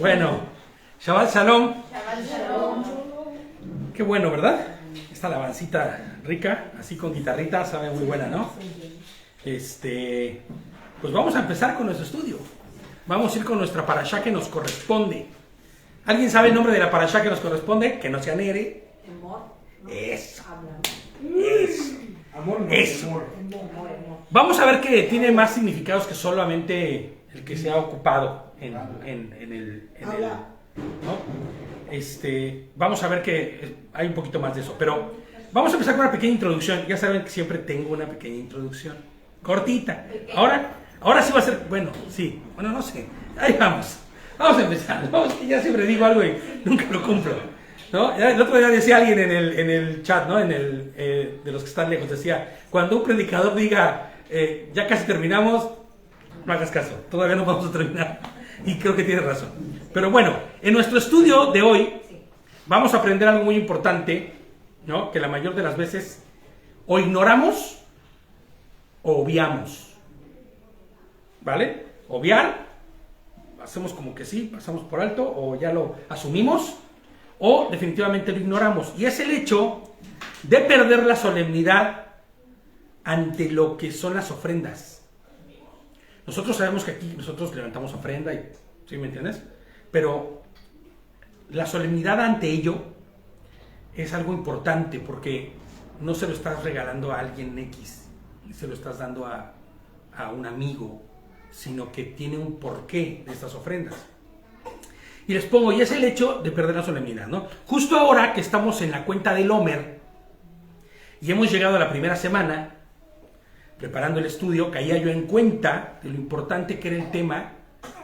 Bueno, Shabbat Shalom. Shabbat Shalom. Qué bueno, ¿verdad? Esta alabancita rica, así con guitarrita, sabe muy buena, ¿no? Pues vamos a empezar con nuestro estudio. Vamos a ir con nuestra parashá que nos corresponde. ¿Alguien sabe el nombre de la parashá que nos corresponde? Que no sea Nere. Amor. Eso. Eso. Amor, no, Eso. amor. Vamos a ver que tiene más significados que solamente el que se ha ocupado en el ¿no? Vamos a ver que hay un poquito más de eso, pero vamos a empezar con una pequeña introducción. Ya saben que siempre tengo una pequeña introducción, cortita. Ahora sí va a ser, bueno, no sé, ahí vamos a empezar, ¿no? Ya siempre digo algo y nunca lo cumplo, ¿no? El otro día decía alguien en el chat, ¿no? De los que están lejos, decía, cuando un predicador diga, ya casi terminamos, no hagas caso, todavía no vamos a terminar. Y creo que tiene razón. Pero bueno, en nuestro estudio de hoy vamos a aprender algo muy importante, ¿no? Que la mayor de las veces o ignoramos o obviamos. ¿Vale? Obviar, hacemos como que sí, pasamos por alto, o ya lo asumimos, o definitivamente lo ignoramos. Y es el hecho de perder la solemnidad ante lo que son las ofrendas. Nosotros sabemos que aquí nosotros levantamos ofrenda, ¿sí me entiendes? Pero la solemnidad ante ello es algo importante porque no se lo estás regalando a alguien X, ni se lo estás dando a un amigo, sino que tiene un porqué de estas ofrendas. Y les pongo, y es el hecho de perder la solemnidad, ¿no? Justo ahora que estamos en la cuenta del Omer y hemos llegado a la primera semana, preparando el estudio, caía yo en cuenta de lo importante que era el tema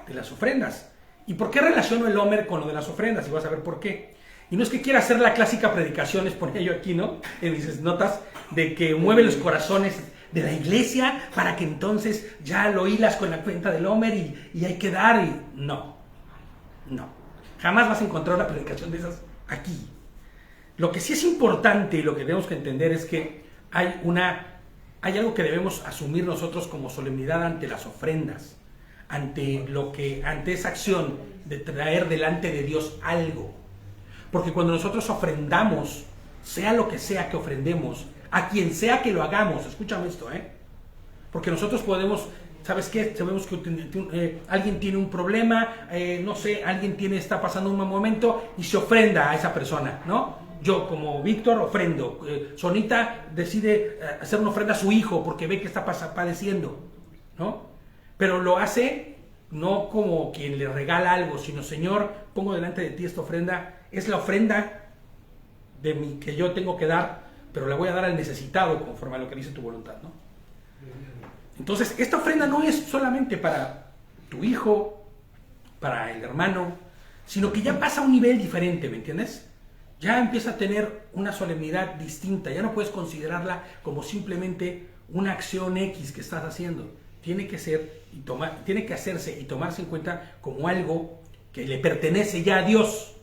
de las ofrendas. ¿Y por qué relaciono el Omer con lo de las ofrendas? Y vas a ver por qué. Y no es que quiera hacer la clásica predicación, les ponía yo aquí, ¿no? En mis notas, de que mueve los corazones de la iglesia para que entonces ya lo hilas con la cuenta del Omer y hay que dar. No. Jamás vas a encontrar una predicación de esas aquí. Lo que sí es importante y lo que tenemos que entender es que hay algo que debemos asumir nosotros como solemnidad ante las ofrendas, ante esa acción de traer delante de Dios algo. Porque cuando nosotros ofrendamos, sea lo que sea que ofrendemos, a quien sea que lo hagamos, escúchame esto, porque nosotros podemos, ¿sabes qué? Sabemos que alguien tiene un problema, no sé, alguien está pasando un mal momento y se ofrenda a esa persona, ¿no? Yo como Víctor ofrendo, Sonita decide hacer una ofrenda a su hijo porque ve que está padeciendo, ¿no? Pero lo hace no como quien le regala algo, sino Señor, pongo delante de ti esta ofrenda, es la ofrenda que yo tengo que dar, pero la voy a dar al necesitado conforme a lo que dice tu voluntad, ¿no? Entonces, esta ofrenda no es solamente para tu hijo, para el hermano, sino que ya pasa a un nivel diferente, ¿me entiendes? Ya empieza a tener una solemnidad distinta, ya no puedes considerarla como simplemente una acción X que estás haciendo. Tiene que hacerse y tomarse en cuenta como algo que le pertenece ya a Dios.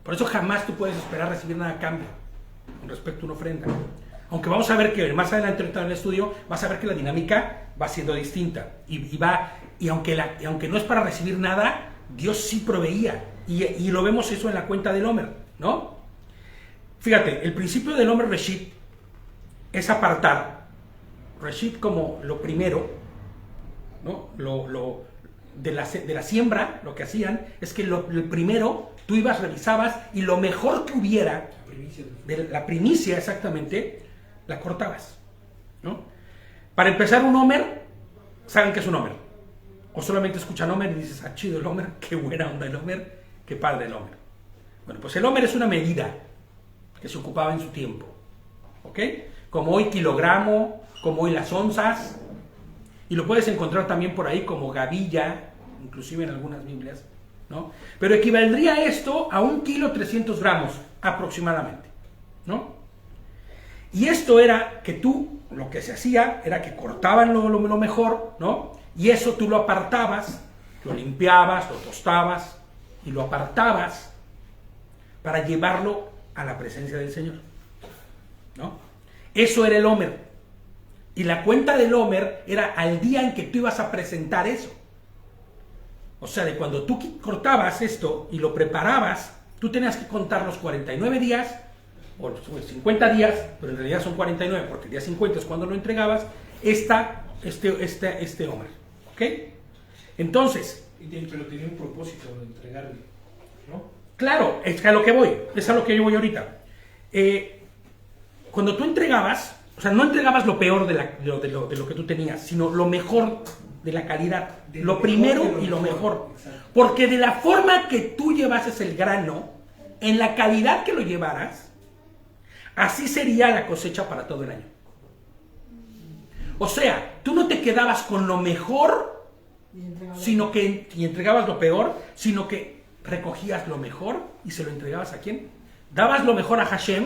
Por eso jamás tú puedes esperar recibir nada a cambio con respecto a una ofrenda. Aunque vamos a ver que más adelante en el estudio vas a ver que la dinámica va siendo distinta y aunque no es para recibir nada, Dios sí proveía. Y lo vemos eso en la cuenta del Omer, ¿no? Fíjate, el principio del Omer Reshit es apartar. Reshit como lo primero, ¿no? De la siembra, lo que hacían es que el primero tú ibas, revisabas y lo mejor que hubiera, la primicia exactamente, la cortabas, ¿no? Para empezar un Omer, ¿saben qué es un Omer? O solamente escuchan Omer y dices, ah, chido el Omer, qué buena onda el Omer. Qué padre el Omer. Bueno, pues el Omer es una medida que se ocupaba en su tiempo, ¿ok? Como hoy kilogramo, como hoy las onzas, y lo puedes encontrar también por ahí como gavilla, inclusive en algunas Biblias, ¿no? Pero equivaldría esto a 1 kilo 300 gramos aproximadamente, ¿no? Y esto era que lo que se hacía era que cortaban lo mejor, ¿no? Y eso tú lo apartabas, lo limpiabas, lo tostabas, y lo apartabas para llevarlo a la presencia del Señor, ¿no? Eso era el Omer. Y la cuenta del Omer era al día en que tú ibas a presentar eso. O sea, de cuando tú cortabas esto y lo preparabas, tú tenías que contar los 49 días, o los 50 días, pero en realidad son 49, porque el día 50 es cuando lo entregabas, este Omer. ¿Ok? Entonces... Pero tenía un propósito de entregarle, ¿no? Claro, es a lo que voy, es a lo que yo voy ahorita. Cuando tú entregabas, o sea, no entregabas lo peor de lo que tú tenías, sino lo mejor de la calidad, lo primero y lo mejor. Exacto. Porque de la forma que tú llevases el grano, en la calidad que lo llevaras, así sería la cosecha para todo el año. O sea, tú no te quedabas con lo mejor, sino que y entregabas lo peor, sino que recogías lo mejor y se lo entregabas a quién. Dabas lo mejor a Hashem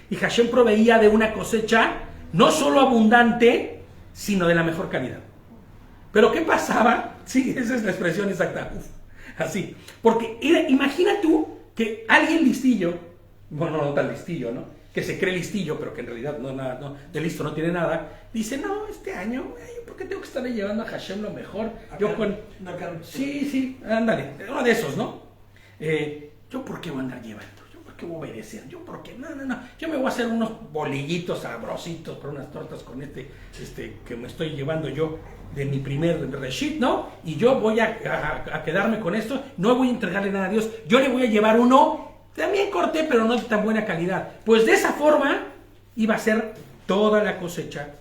y Hashem proveía de una cosecha no solo abundante, sino de la mejor calidad. Pero ¿qué pasaba? Sí, esa es la expresión exacta. Uf, así. Porque imagina tú que alguien listillo, bueno, no tan listillo, ¿no? Que se cree listillo, pero que en realidad no de listo no tiene nada, dice, no, este año, ¿por qué tengo que estarle llevando a Hashem lo mejor? Yo con... Sí, ándale, uno de esos, ¿no? ¿Yo por qué voy a andar llevando? ¿Yo por qué voy a obedecer? ¿Yo por qué? No, yo me voy a hacer unos bolillitos sabrositos por unas tortas con que me estoy llevando yo de mi primer reshit, ¿no? Y yo voy a quedarme con esto, no voy a entregarle nada a Dios, yo le voy a llevar uno... También corté, pero no de tan buena calidad. Pues de esa forma iba a ser toda la cosecha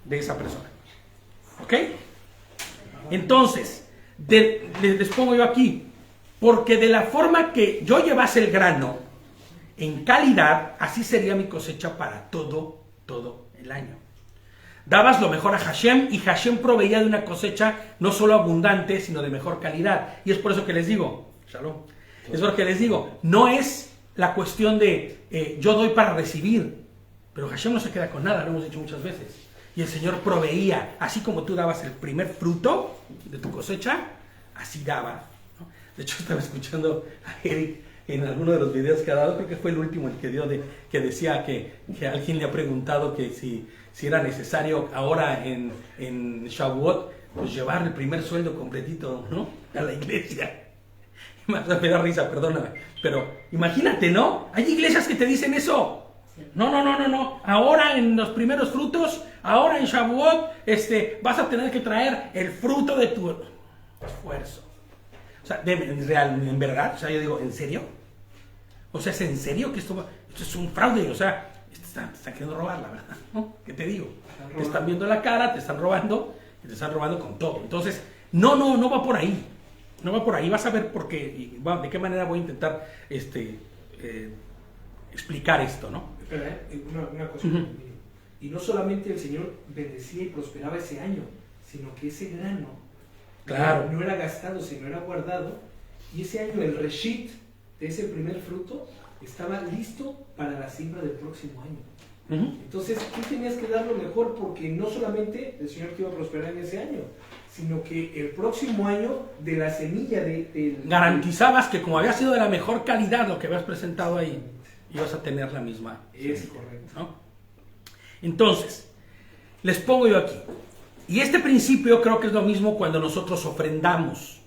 de esa persona. ¿Ok? Entonces, les pongo yo aquí, porque de la forma que yo llevase el grano en calidad, así sería mi cosecha para todo el año. Dabas lo mejor a Hashem y Hashem proveía de una cosecha no solo abundante, sino de mejor calidad. Y es por eso que les digo, Shalom. Es lo que les digo, no es la cuestión de yo doy para recibir, pero Hashem no se queda con nada, lo hemos dicho muchas veces. Y el Señor proveía, así como tú dabas el primer fruto de tu cosecha, así daba, ¿no? De hecho, estaba escuchando a Eric en alguno de los videos que ha dado, creo que fue el último el que dio, que decía que alguien le ha preguntado que si era necesario ahora en Shavuot, pues llevar el primer sueldo completito, ¿no? A la iglesia. Me da risa, perdóname, pero imagínate, ¿no? Hay iglesias que te dicen eso. No. Ahora en los primeros frutos, ahora en Shavuot, vas a tener que traer el fruto de tu esfuerzo. O sea, en verdad, o sea, yo digo, ¿en serio? O sea, ¿es en serio que esto es un fraude? O sea, te están queriendo robar, la verdad, ¿no? ¿Qué te digo? Te están viendo la cara, te están robando, y te están robando con todo. Entonces, no va por ahí. No va por ahí, vas a ver por qué, y, bueno, de qué manera voy a intentar explicar esto, ¿no? Espera, una cosa. Y no solamente el Señor bendecía y prosperaba ese año, sino que ese grano claro. no era gastado, sino era guardado, y ese año el reshit de ese primer fruto estaba listo para la siembra del próximo año. Entonces tú tenías que dar lo mejor, porque no solamente el Señor te iba a prosperar en ese año, sino que el próximo año de la semilla garantizabas que como había sido de la mejor calidad lo que habías presentado ahí, ibas a tener la misma. Es semilla, correcto, ¿no? Entonces, les pongo yo aquí, y este principio creo que es lo mismo cuando nosotros ofrendamos,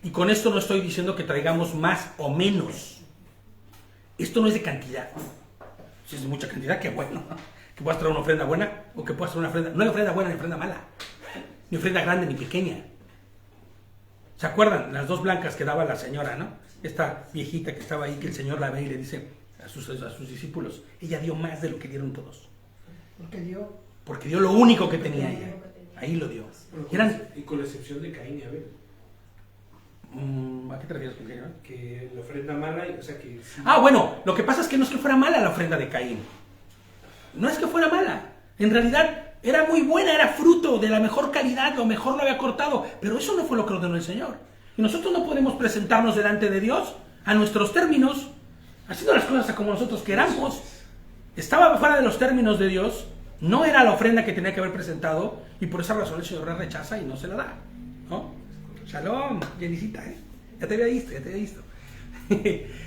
y con esto no estoy diciendo que traigamos más o menos, esto no es de cantidad. Si es de mucha cantidad, qué bueno, que puedas traer una ofrenda buena o que puedas traer una ofrenda, no hay ofrenda buena ni ofrenda mala, ni ofrenda grande ni pequeña. ¿Se acuerdan? Las dos blancas que daba la señora, ¿no? Esta viejita que estaba ahí, que el Señor la ve y le dice a sus discípulos, ella dio más de lo que dieron todos. Porque dio lo único que tenía ella. Ahí lo dio. Y con la excepción de Caín y Abel. ¿A qué te refieres con Caín? Que la ofrenda mala, o sea que... Sí. Bueno, lo que pasa es que no es que fuera mala la ofrenda de Caín. No es que fuera mala. En realidad era muy buena, era fruto de la mejor calidad, lo mejor lo había cortado. Pero eso no fue lo que ordenó el Señor. Y nosotros no podemos presentarnos delante de Dios a nuestros términos, haciendo las cosas como nosotros queramos. Estaba fuera de los términos de Dios, no era la ofrenda que tenía que haber presentado, y por esa razón el Señor la rechaza y no se la da, ¿no? Shalom, Jenicita, ya te había visto.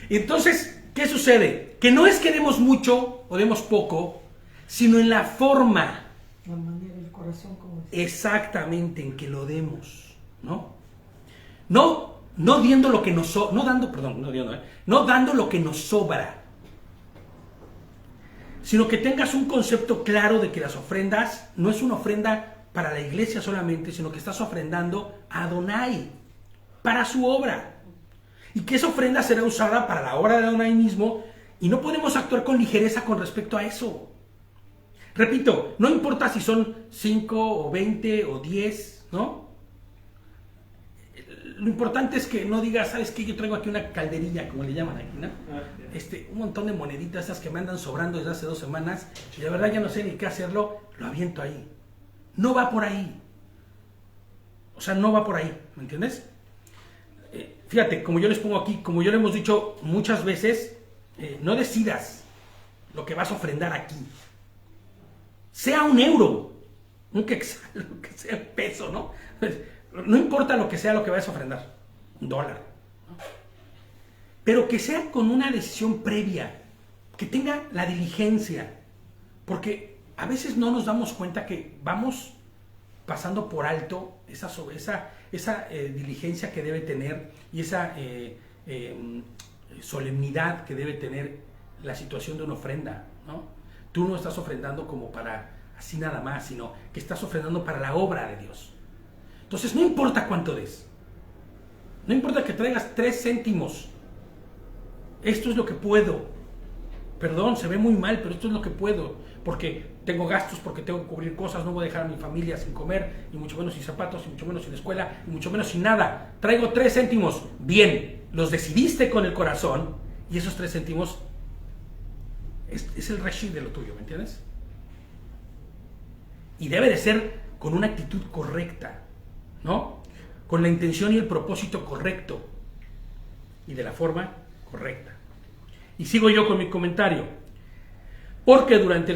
Entonces, ¿qué sucede? Que no es que demos mucho o demos poco, sino en la forma, la manera, el corazón, como exactamente en que lo demos, ¿no? no dando lo que nos sobra, sino que tengas un concepto claro de que las ofrendas no es una ofrenda para la iglesia solamente, sino que estás ofrendando a Adonai, para su obra, y que esa ofrenda será usada para la obra de Adonai mismo, y no podemos actuar con ligereza con respecto a eso. Repito, no importa si son 5 o 20 o 10, ¿no? Lo importante es que no digas, ¿sabes qué? Yo traigo aquí una calderilla, como le llaman aquí, ¿no? Un montón de moneditas esas que me andan sobrando desde hace 2 semanas, y la verdad ya no sé ni qué hacerlo, lo aviento ahí. No va por ahí. O sea, no va por ahí, ¿me entiendes? Fíjate, como yo les pongo aquí, como yo le hemos dicho muchas veces, no decidas lo que vas a ofrendar aquí. Sea 1 euro, un quetzal, lo que sea peso, ¿no? No importa lo que sea lo que vayas a ofrendar, $1, ¿no? Pero que sea con una decisión previa, que tenga la diligencia, porque a veces no nos damos cuenta que vamos pasando por alto esa diligencia que debe tener y esa solemnidad que debe tener la situación de una ofrenda, ¿no? Tú no estás ofrendando como para así nada más, sino que estás ofrendando para la obra de Dios. Entonces no importa cuánto des, no importa que traigas 3 céntimos, esto es lo que puedo. Perdón, se ve muy mal, pero esto es lo que puedo, porque tengo gastos, porque tengo que cubrir cosas, no voy a dejar a mi familia sin comer, y mucho menos sin zapatos, y mucho menos sin escuela, y mucho menos sin nada. Traigo 3 céntimos, bien, los decidiste con el corazón, y esos 3 céntimos es el reshit de lo tuyo, ¿me entiendes? Y debe de ser con una actitud correcta, ¿no? Con la intención y el propósito correcto, y de la forma correcta. Y sigo yo con mi comentario. Porque durante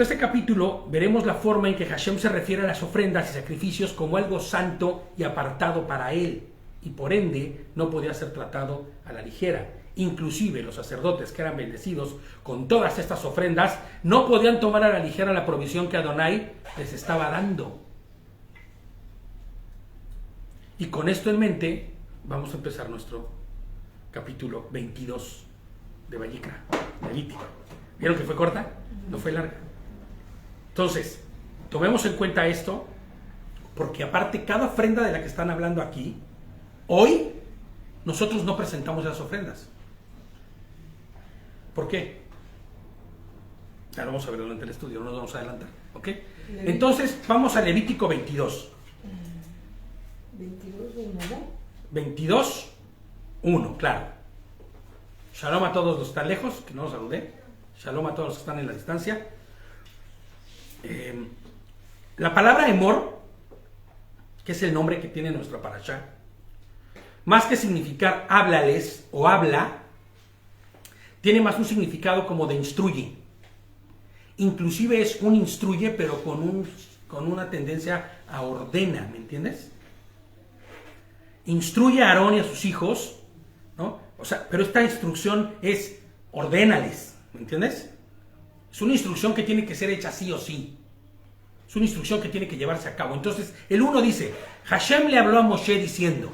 este capítulo veremos la forma en que Hashem se refiere a las ofrendas y sacrificios como algo santo y apartado para él, y por ende no podía ser tratado a la ligera. Inclusive los sacerdotes que eran bendecidos con todas estas ofrendas no podían tomar a la ligera la provisión que Adonai les estaba dando. Y con esto en mente vamos a empezar nuestro capítulo 22 de Vayikra, Levítico. ¿Vieron que fue corta? No fue larga. Entonces, tomemos en cuenta esto, porque aparte cada ofrenda de la que están hablando aquí, hoy nosotros no presentamos las ofrendas. ¿Por qué? Ya lo vamos a ver durante el estudio, no nos vamos a adelantar, ¿ok? Entonces, vamos a Levítico 22. 22, 1, claro. Shalom a todos los que están lejos, que no los saludé. Shalom a todos los que están en la distancia. La palabra Emor, que es el nombre que tiene nuestra parashá, más que significar háblales o habla, tiene más un significado como de instruye. Inclusive es un instruye, pero con una tendencia a ordena, ¿me entiendes? Instruye a Aarón y a sus hijos, ¿no? O sea, pero esta instrucción es ordénales, ¿me entiendes? Es una instrucción que tiene que ser hecha sí o sí. Es una instrucción que tiene que llevarse a cabo. Entonces, el 1 dice, Hashem le habló a Moshe diciendo,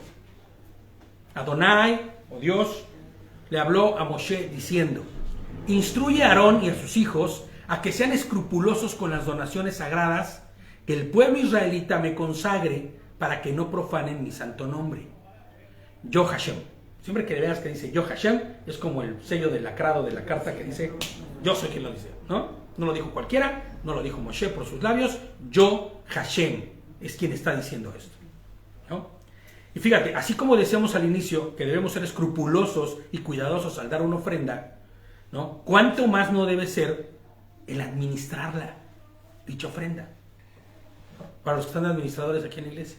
Adonai, o Dios, le habló a Moshe diciendo, instruye a Aarón y a sus hijos a que sean escrupulosos con las donaciones sagradas que el pueblo israelita me consagre para que no profanen mi santo nombre. Yo Hashem. Siempre que veas que dice yo Hashem, es como el sello del lacrado de la carta que dice yo soy quien lo dice, ¿no? No lo dijo cualquiera, no lo dijo Moshe por sus labios, yo Hashem es quien está diciendo esto, ¿no? Y fíjate, así como decíamos al inicio que debemos ser escrupulosos y cuidadosos al dar una ofrenda, ¿no? ¿Cuánto más no debe ser el administrarla, dicha ofrenda? Para los que están administradores aquí en la iglesia,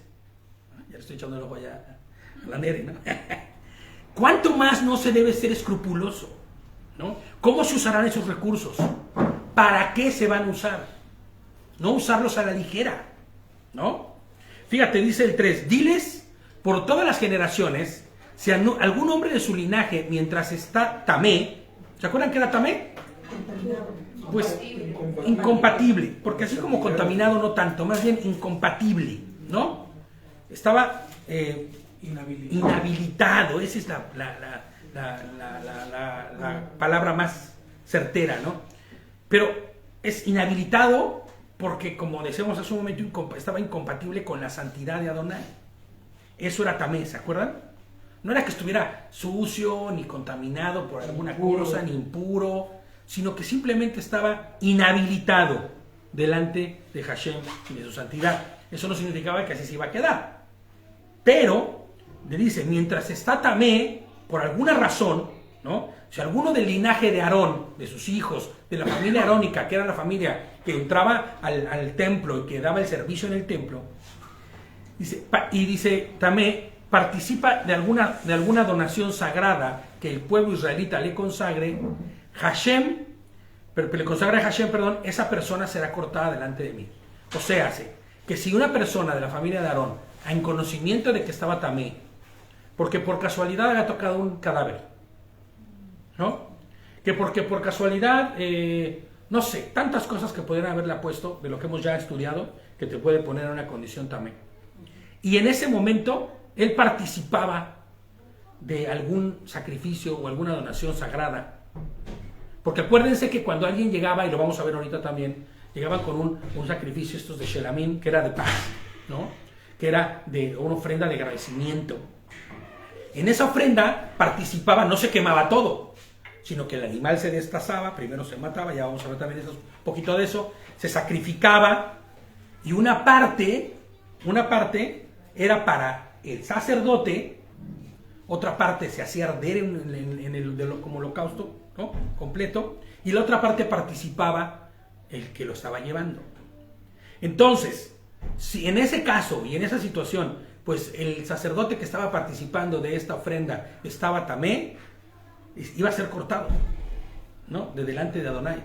ya le estoy echando el ojo allá a la Nere, ¿no? ¿Cuánto más no se debe ser escrupuloso, ¿no? ¿Cómo se usarán esos recursos? ¿Para qué se van a usar? No usarlos a la ligera, ¿no? Fíjate, dice el 3, diles por todas las generaciones, si algún hombre de su linaje, mientras está tamé, ¿se acuerdan que era tamé? Pues incompatible, porque así como contaminado no tanto, más bien incompatible, ¿no? Estaba Inhabilitado, esa es la palabra más certera, ¿no? Pero es inhabilitado porque, como decíamos hace un momento, estaba incompatible con la santidad de Adonai. Eso era tamé, ¿se acuerdan? No era que estuviera sucio, ni contaminado por alguna cosa, ni impuro, sino que simplemente estaba inhabilitado delante de Hashem y de su santidad. Eso no significaba que así se iba a quedar. Pero, le dice, mientras está tamé, por alguna razón, ¿no? Si alguno del linaje de Aarón, de sus hijos, de la familia arónica, que era la familia que entraba al templo y que daba el servicio en el templo, dice tamé, participa de alguna donación sagrada que el pueblo israelita le consagre, esa persona será cortada delante de mí. O sea, que si una persona de la familia de Aarón, en conocimiento de que estaba tamé, porque por casualidad había tocado un cadáver, ¿no? Que porque por casualidad, no sé, tantas cosas que podrían haberle puesto, de lo que hemos ya estudiado, que te puede poner en una condición tamé. Y en ese momento, él participaba de algún sacrificio o alguna donación sagrada. Porque acuérdense que cuando alguien llegaba, y lo vamos a ver ahorita también, llegaban con un sacrificio, estos de Shelamim, que era de paz, ¿no? Que era de una ofrenda de agradecimiento. En esa ofrenda participaba, no se quemaba todo, sino que el animal se destazaba, primero se mataba, ya vamos a ver también un poquito de eso, se sacrificaba, y una parte era para el sacerdote, otra parte se hacía arder como holocausto, ¿no? Completo, y la otra parte participaba el que lo estaba llevando. Entonces, si en ese caso y en esa situación, pues el sacerdote que estaba participando de esta ofrenda estaba tamé, iba a ser cortado, ¿no? De delante de Adonai.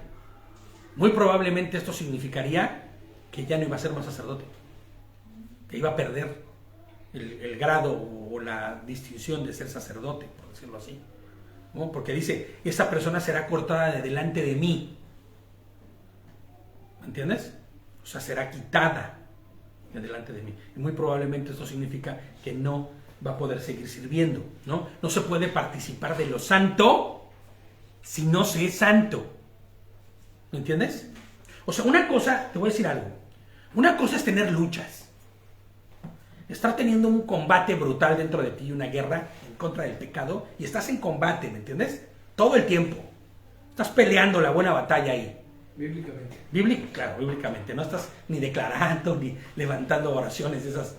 Muy probablemente esto significaría que ya no iba a ser más sacerdote, que iba a perder el grado o la distinción de ser sacerdote, por decirlo así, ¿no? Porque dice, esa persona será cortada de delante de mí, ¿me entiendes? O sea, será quitada de delante de mí, y muy probablemente esto significa que no va a poder seguir sirviendo, ¿no? No se puede participar de lo santo si no se es santo, ¿me entiendes? O sea, una cosa, te voy a decir algo, una cosa es tener luchas, estar teniendo un combate brutal dentro de ti, una guerra en contra del pecado, y estás en combate, ¿me entiendes? Todo el tiempo, estás peleando la buena batalla ahí. Bíblicamente. Claro, bíblicamente, no estás ni declarando, ni levantando oraciones, esas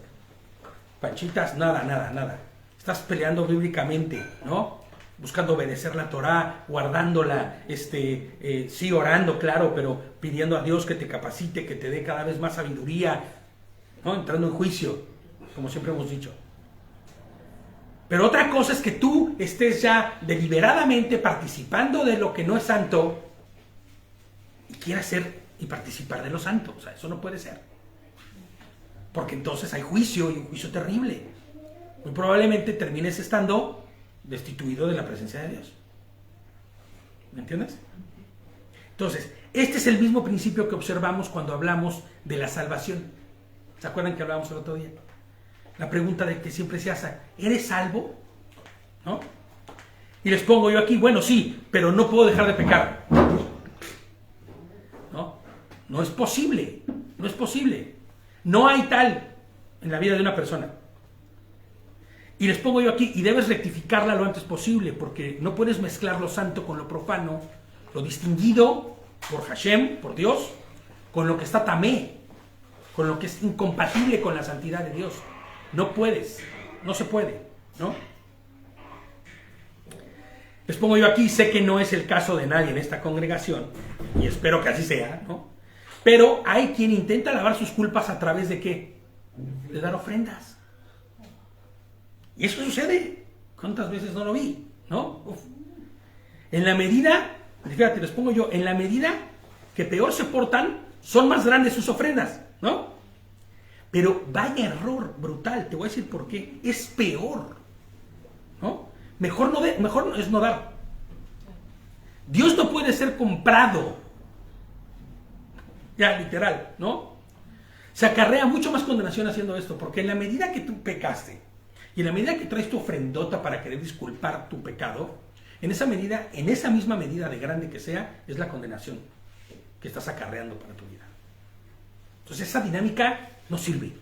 panchitas, nada. Estás peleando bíblicamente, ¿no? Buscando obedecer la Torá, guardándola, sí, orando, claro, pero pidiendo a Dios que te capacite, que te dé cada vez más sabiduría, ¿no? Entrando en juicio, como siempre hemos dicho. Pero otra cosa es que tú estés ya deliberadamente participando de lo que no es santo y quieras ser y participar de lo santo. O sea, eso no puede ser. Porque entonces hay juicio, y un juicio terrible. Muy probablemente termines estando destituido de la presencia de Dios. ¿Me entiendes? Entonces, este es el mismo principio que observamos cuando hablamos de la salvación. ¿Se acuerdan que hablábamos el otro día? La pregunta de que siempre se hace, ¿eres salvo? ¿No? Y les pongo yo aquí, bueno, sí, pero no puedo dejar de pecar. No es posible, no es posible. No hay tal en la vida de una persona. Y les pongo yo aquí, y debes rectificarla lo antes posible, porque no puedes mezclar lo santo con lo profano, lo distinguido por Hashem, por Dios, con lo que está tamé, con lo que es incompatible con la santidad de Dios. No puedes, no se puede, ¿no? Les pongo yo aquí, sé que no es el caso de nadie en esta congregación, y espero que así sea, ¿no? Pero hay quien intenta lavar sus culpas a través de ¿qué? De dar ofrendas. Y eso sucede. ¿Cuántas veces no lo vi? ¿No? Uf. En la medida, fíjate, les pongo yo, en la medida que peor se portan, son más grandes sus ofrendas, ¿no? Pero vaya error brutal, te voy a decir por qué. Es peor, ¿no? Mejor es no dar. Dios no puede ser comprado. Ya, literal, ¿no? Se acarrea mucho más condenación haciendo esto, porque en la medida que tú pecaste Y en la medida que traes tu ofrendota para querer disculpar tu pecado, en esa medida, en esa misma medida de grande que sea, es la condenación que estás acarreando para tu vida. Entonces esa dinámica no sirve,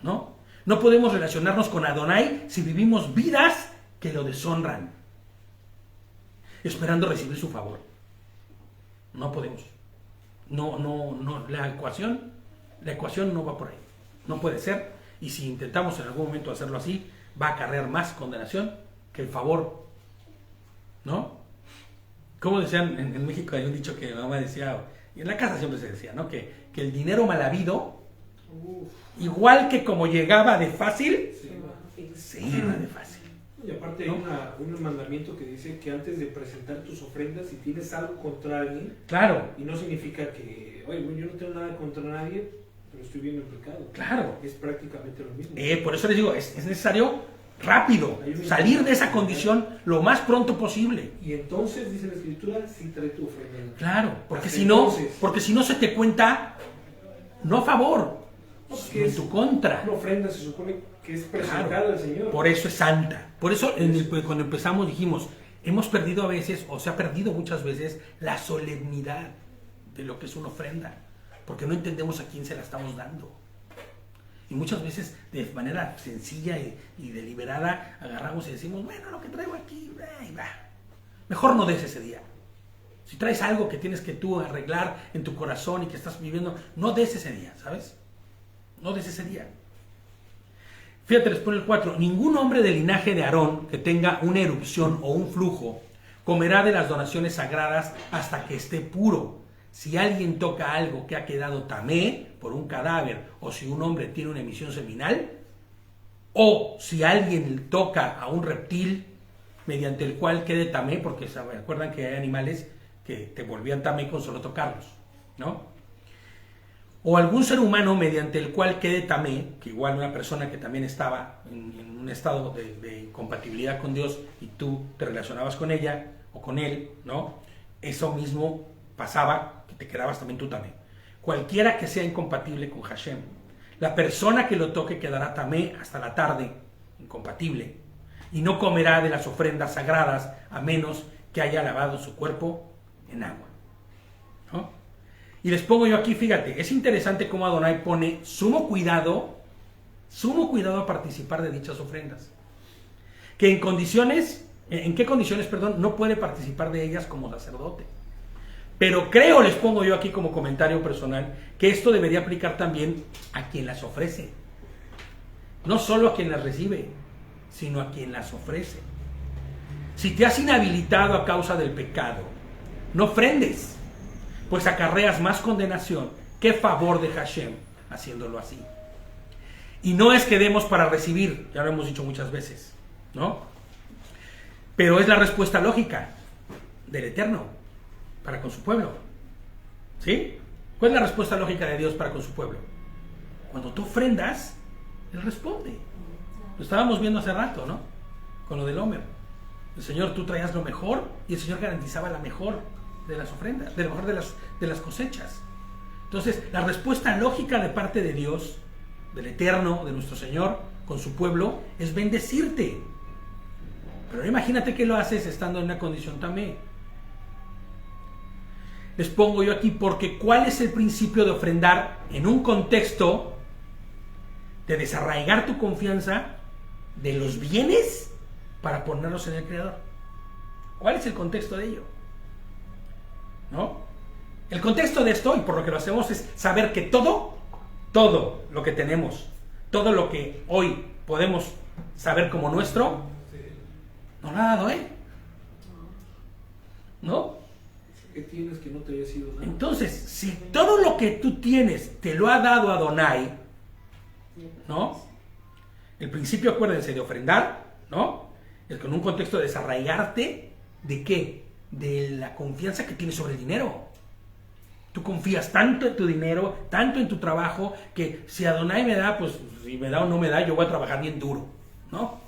¿no? No podemos relacionarnos con Adonai si vivimos vidas que lo deshonran, esperando recibir su favor. No podemos. No, la ecuación no va por ahí. No puede ser. Y si intentamos en algún momento hacerlo así, va a acarrear más condenación que el favor, ¿no? Como decían en México, hay un dicho que mi mamá decía, y en la casa siempre se decía, ¿no? Que el dinero mal habido, igual que como llegaba de fácil, se iba de fácil. Y aparte ¿no? hay un mandamiento que dice que antes de presentar tus ofrendas, si tienes algo contra alguien, Claro, y no significa que, oye, yo no tengo nada contra nadie, pero estoy viendo el pecado. claro. Es prácticamente lo mismo. Por eso les digo, es necesario rápido salir de esa condición lo más pronto posible. Y entonces, dice la Escritura, sí trae tu ofrenda. Claro, porque Hasta si no se te cuenta no a favor, No, sino en tu contra. Una ofrenda se supone que es presentada Claro. al Señor. Por eso es santa. Por eso cuando empezamos dijimos, hemos perdido a veces, o se ha perdido muchas veces, la solemnidad de lo que es una ofrenda, porque no entendemos a quién se la estamos dando. Y muchas veces de manera sencilla y deliberada agarramos y decimos, bueno, lo que traigo aquí, ahí va. Mejor no des ese día. Si traes algo que tienes que tú arreglar en tu corazón y que estás viviendo, no des ese día, ¿sabes? No des ese día. Fíjate, les pone el 4. Ningún hombre del linaje de Aarón que tenga una erupción o un flujo comerá de las donaciones sagradas hasta que esté puro. Si alguien toca algo que ha quedado tamé por un cadáver, o si un hombre tiene una emisión seminal, o si alguien toca a un reptil mediante el cual quede tamé, porque se acuerdan que hay animales que te volvían tamé con solo tocarlos, ¿no? O algún ser humano mediante el cual quede tamé, que igual una persona que también estaba en un estado de incompatibilidad con Dios y tú te relacionabas con ella o con él, ¿no? Eso mismo pasaba, que te quedabas también tú tamé. Cualquiera que sea incompatible con Hashem, la persona que lo toque quedará tamé hasta la tarde, incompatible, y no comerá de las ofrendas sagradas a menos que haya lavado su cuerpo en agua, ¿no? Y les pongo yo aquí, fíjate, es interesante cómo Adonai pone sumo cuidado a participar de dichas ofrendas. Que en qué condiciones, no puede participar de ellas como sacerdote. Pero creo, les pongo yo aquí como comentario personal, que esto debería aplicar también a quien las ofrece. No solo a quien las recibe, sino a quien las ofrece. Si te has inhabilitado a causa del pecado, no ofrendes, pues acarreas más condenación que favor de Hashem haciéndolo así. Y no es que demos para recibir, ya lo hemos dicho muchas veces, ¿no? Pero es la respuesta lógica del Eterno para con su pueblo, ¿sí? ¿Cuál es la respuesta lógica de Dios para con su pueblo? Cuando tú ofrendas, Él responde. Lo estábamos viendo hace rato, ¿no? Con lo del Homer. El Señor, tú traías lo mejor y el Señor garantizaba la mejor de las ofrendas, de lo mejor de las cosechas. Entonces, la respuesta lógica de parte de Dios, del Eterno, de nuestro Señor, con su pueblo, es bendecirte. Pero imagínate que lo haces estando en una condición tamé. Les pongo yo aquí, porque ¿cuál es el principio de ofrendar en un contexto de desarraigar tu confianza de los bienes para ponerlos en el Creador? ¿Cuál es el contexto de ello? ¿No? El contexto de esto, y por lo que lo hacemos, es saber que todo lo que tenemos, todo lo que hoy podemos saber como nuestro, no lo ha dado Él, ¿no? ¿Qué tienes que no te haya sido nada? Entonces, si todo lo que tú tienes te lo ha dado Adonai, ¿no? El principio, acuérdense, de ofrendar, ¿no? Es con un contexto de desarraigarte, ¿de qué? De la confianza que tienes sobre el dinero. Tú confías tanto en tu dinero, tanto en tu trabajo, que si Adonai me da, pues si me da o no me da, yo voy a trabajar bien duro, ¿no?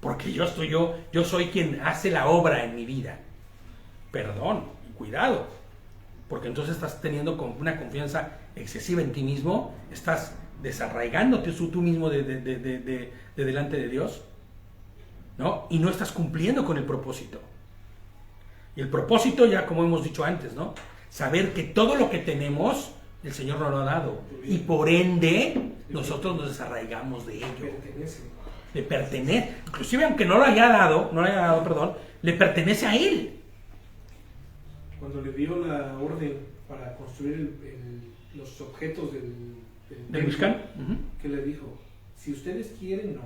Porque yo soy quien hace la obra en mi vida. Perdón, cuidado, porque entonces estás teniendo una confianza excesiva en ti mismo, estás desarraigándote tú mismo de delante de Dios, ¿no? Y no estás cumpliendo con el propósito. Y el propósito, ya como hemos dicho antes, ¿no? Saber que todo lo que tenemos, el Señor nos lo ha dado. Y por ende, nosotros nos desarraigamos de ello. Le pertenece. Inclusive aunque no lo haya dado, le pertenece a Él. Cuando le dio la orden para construir los objetos del Mishkan, ¿qué le dijo? Si ustedes quieren, no.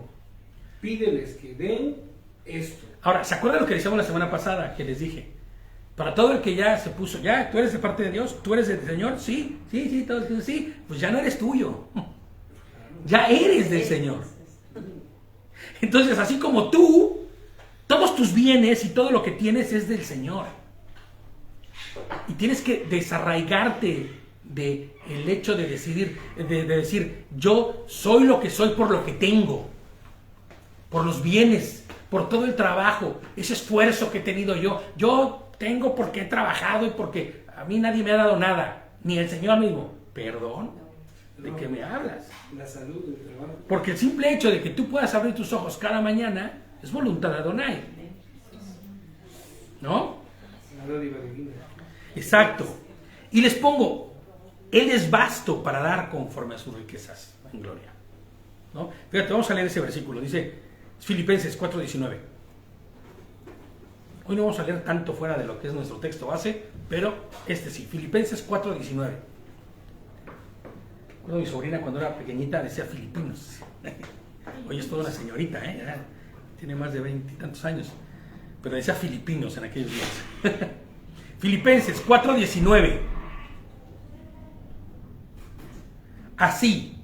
Pídeles que den esto. Ahora, ¿se acuerdan lo que decíamos la semana pasada? Que les dije, para todo el que ya se puso, ya, tú eres de parte de Dios, tú eres del Señor, sí, todos dicen sí, pues ya no eres tuyo, ya eres del Señor. Entonces, así como tú, todos tus bienes y todo lo que tienes es del Señor. Y tienes que desarraigarte del hecho de decidir, de decir, yo soy lo que soy por lo que tengo, por los bienes, por todo el trabajo, ese esfuerzo que he tenido yo. Yo tengo porque he trabajado y porque a mí nadie me ha dado nada, ni el Señor mismo. Perdón, ¿de qué me hablas? La salud del trabajo. Porque el simple hecho de que tú puedas abrir tus ojos cada mañana es voluntad de Adonai, ¿no? La dádiva divina. Exacto. Y les pongo, Él es vasto para dar conforme a sus riquezas en gloria, ¿no? Fíjate, vamos a leer ese versículo. Dice Filipenses 4:19. Hoy no vamos a leer tanto fuera de lo que es nuestro texto base, pero sí, Filipenses 4:19. Recuerdo mi sobrina cuando era pequeñita decía Filipinos. Hoy es toda una señorita, ya tiene más de 20 y tantos años, pero decía Filipinos en aquellos días. Filipenses 4:19. Así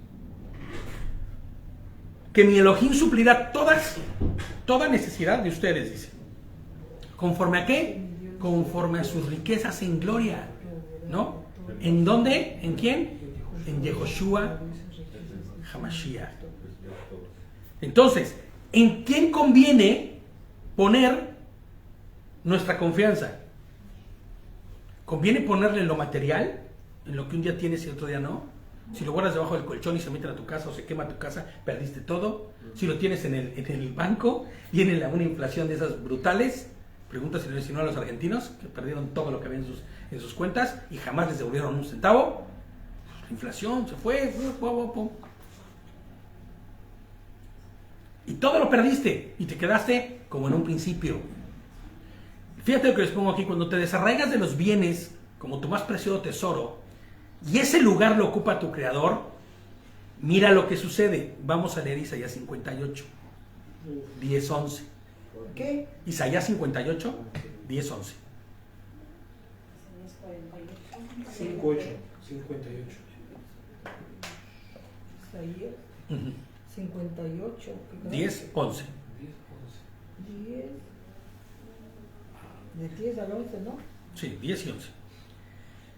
que mi Elohim suplirá toda necesidad de ustedes, dice. ¿Conforme a qué? Conforme a sus riquezas en gloria, ¿no? ¿En dónde? ¿En quién? En Yehoshua Hamashiach. Entonces, ¿en quién conviene poner nuestra confianza? ¿Conviene ponerle en lo material? ¿En lo que un día tienes y otro día no? Si lo guardas debajo del colchón y se meten a tu casa o se quema tu casa, perdiste todo. Si lo tienes en el banco, viene una inflación de esas brutales. Pregunta si lo enseñó a los argentinos, que perdieron todo lo que había en sus cuentas y jamás les devolvieron un centavo. La inflación se fue. Y todo lo perdiste y te quedaste como en un principio. Fíjate lo que les pongo aquí. Cuando te desarraigas de los bienes como tu más preciado tesoro y ese lugar lo ocupa tu creador, mira lo que sucede. Vamos a leer Isaías 58, 10-11. ¿Qué? Isaías 58, 10-11. 5:8, 58. Isaías 58. 10-11. 10. De 10 al 11, ¿no? Sí, 10 y 11.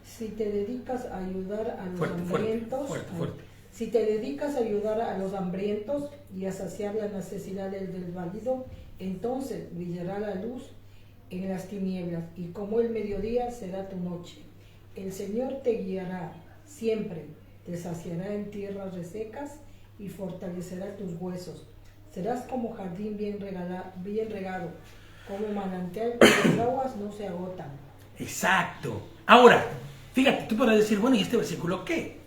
Si te dedicas a ayudar a los Fuerte, hambrientos, fuerte. Si te dedicas a ayudar a los hambrientos y a saciar las necesidades del válido, entonces brillará la luz en las tinieblas y como el mediodía será tu noche. El Señor te guiará siempre, te saciará en tierras resecas y fortalecerá tus huesos. Serás como jardín bien regado, como manantial cuyas aguas no se agotan. Exacto. Ahora, fíjate, tú podrás decir, bueno, ¿y este versículo qué?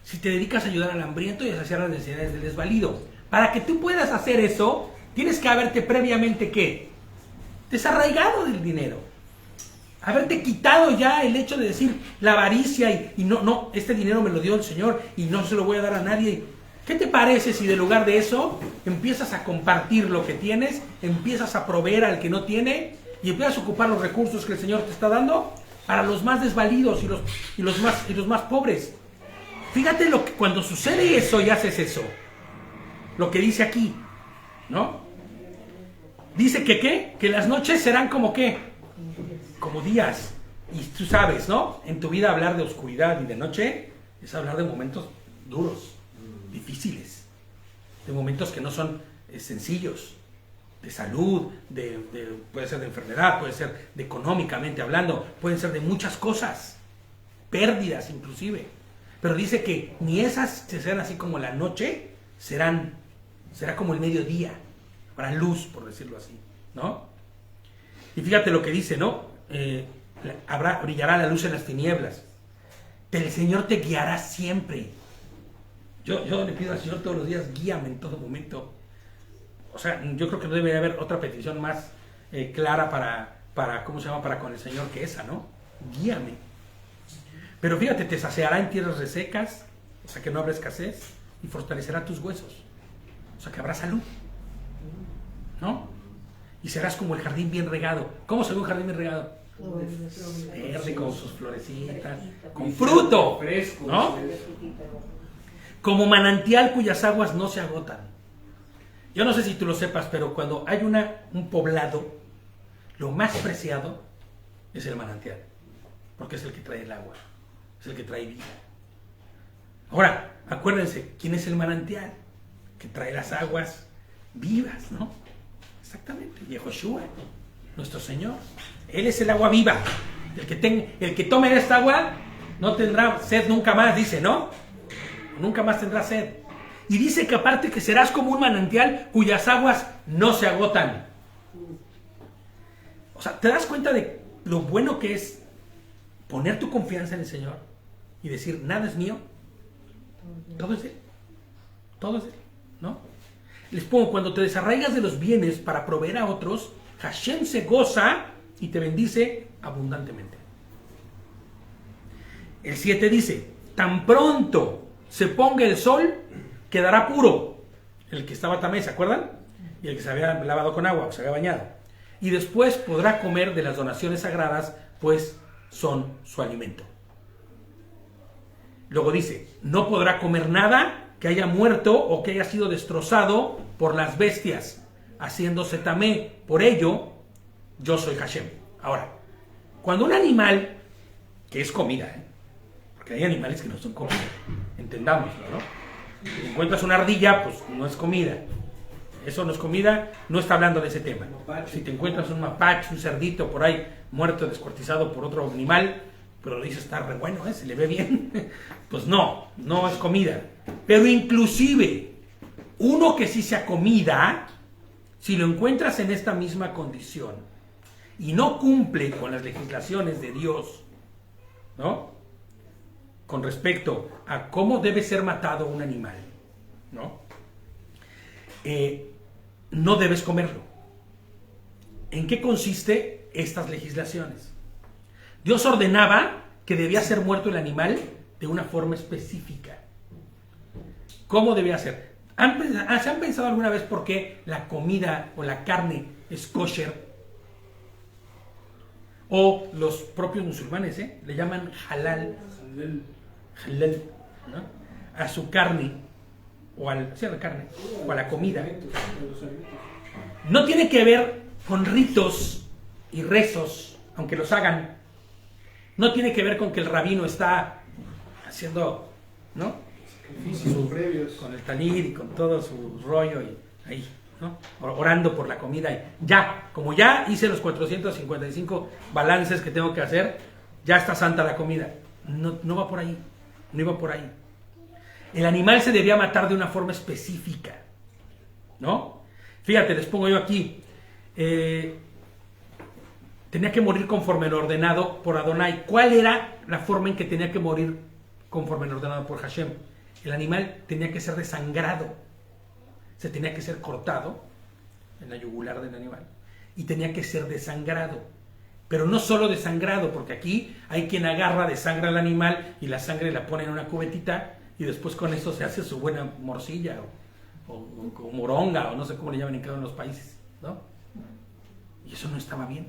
Si te dedicas a ayudar al hambriento y a saciar las necesidades del desvalido. Para que tú puedas hacer eso, tienes que haberte previamente, ¿qué? Desarraigado del dinero. Haberte quitado ya el hecho de decir la avaricia y no, este dinero me lo dio el Señor y no se lo voy a dar a nadie. ¿Qué te parece si de lugar de eso empiezas a compartir lo que tienes, empiezas a proveer al que no tiene y empiezas a ocupar los recursos que el Señor te está dando para los más desvalidos y los más pobres? Fíjate cuando sucede eso y haces eso, lo que dice aquí, ¿no? Dice que ¿qué? Que las noches serán como ¿qué? Como días. Y tú sabes, ¿no? En tu vida hablar de oscuridad y de noche es hablar de momentos duros, difíciles, de momentos que no son sencillos, de salud, puede ser de enfermedad, puede ser de económicamente hablando, pueden ser de muchas cosas, pérdidas inclusive. Pero dice que ni esas serán así como la noche, será como el mediodía, habrá luz, por decirlo así, ¿no? Y fíjate lo que dice, ¿no? Brillará la luz en las tinieblas. El Señor te guiará siempre. Yo le pido al Señor todos los días, guíame en todo momento. O sea, yo creo que no debe haber otra petición más clara para con el Señor que esa, ¿no? Guíame. Pero fíjate, te saciará en tierras resecas, o sea que no habrá escasez, y fortalecerá tus huesos, o sea que habrá salud, ¿no? Y serás como el jardín bien regado. ¿Cómo se ve un jardín bien regado? Verde, con sus florecitas, con fruto, ¿no? Como manantial cuyas aguas no se agotan. Yo no sé si tú lo sepas, pero cuando hay un poblado, lo más preciado es el manantial, porque es el que trae el agua, es el que trae vida. Ahora, acuérdense, ¿quién es el manantial? Que trae las aguas vivas, ¿no? Exactamente, Yehoshua, nuestro Señor. Él es el agua viva. El que tome esta agua no tendrá sed nunca más, dice, ¿no? Nunca más tendrá sed. Y dice que aparte que serás como un manantial cuyas aguas no se agotan. O sea, ¿te das cuenta de lo bueno que es poner tu confianza en el Señor y decir, nada es mío? Todo es de Él. Todo es de Él, ¿no? Les pongo, cuando te desarraigas de los bienes para proveer a otros, Hashem se goza y te bendice abundantemente. El 7 dice, tan pronto se ponga el sol, quedará puro el que estaba tamé, ¿se acuerdan? Y el que se había lavado con agua o se había bañado. Y después podrá comer de las donaciones sagradas, pues son su alimento. Luego dice, no podrá comer nada que haya muerto o que haya sido destrozado por las bestias, haciéndose tamé. Por ello, yo soy Hashem. Ahora, cuando un animal, que es comida, porque hay animales que no son comida, entendámoslo, ¿no? Si encuentras una ardilla, pues no es comida. Eso no es comida, no está hablando de ese tema. Si te encuentras un mapache, un cerdito por ahí, muerto, descuartizado por otro animal, pero dice está re bueno, se le ve bien, pues no es comida. Pero inclusive, uno que sí sea comida, si lo encuentras en esta misma condición y no cumple con las legislaciones de Dios, ¿no? Con respecto a cómo debe ser matado un animal, ¿no? No debes comerlo. ¿En qué consiste estas legislaciones? Dios ordenaba que debía ser muerto el animal de una forma específica. ¿Cómo debía ser? ¿Se han pensado alguna vez por qué la comida o la carne es kosher? O los propios musulmanes le llaman halal, ¿no? A su carne o a la carne o a la comida. No tiene que ver con ritos y rezos, aunque los hagan. No tiene que ver con que el rabino está haciendo, ¿no? Con el talir y con todo su rollo y ahí, ¿no? Orando por la comida y ya, como ya hice los 455 balances que tengo que hacer, ya está santa la comida. No va por ahí, no iba por ahí. El animal se debía matar de una forma específica, ¿no? Fíjate, les pongo yo aquí, tenía que morir conforme lo ordenado por Adonai. ¿Cuál era la forma en que tenía que morir conforme lo ordenado por Hashem? El animal tenía que ser desangrado, se tenía que ser cortado en la yugular del animal y tenía que ser desangrado, pero no solo desangrado, porque aquí hay quien agarra, desangra al animal y la sangre la pone en una cubetita y después con eso se hace su buena morcilla o moronga o no sé cómo le llaman en cada uno de los países, ¿no? Y eso no estaba bien.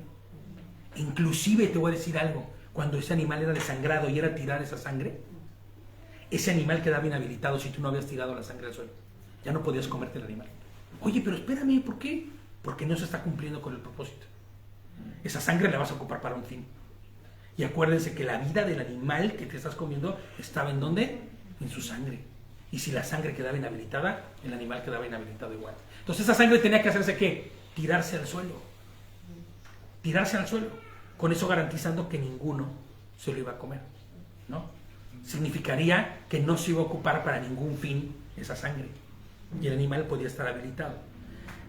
Inclusive te voy a decir algo, cuando ese animal era desangrado y era tirar esa sangre, ese animal quedaba inhabilitado si tú no habías tirado la sangre al suelo. Ya no podías comerte el animal. Oye, pero espérame, ¿por qué? Porque no se está cumpliendo con el propósito. Esa sangre la vas a ocupar para un fin. Y acuérdense que la vida del animal que te estás comiendo estaba ¿en dónde? En su sangre. Y si la sangre quedaba inhabilitada, el animal quedaba inhabilitado igual. Entonces esa sangre tenía que hacerse ¿qué? Tirarse al suelo. Tirarse al suelo. Con eso garantizando que ninguno se lo iba a comer, ¿no? significaría que no se iba a ocupar para ningún fin esa sangre y el animal podía estar habilitado.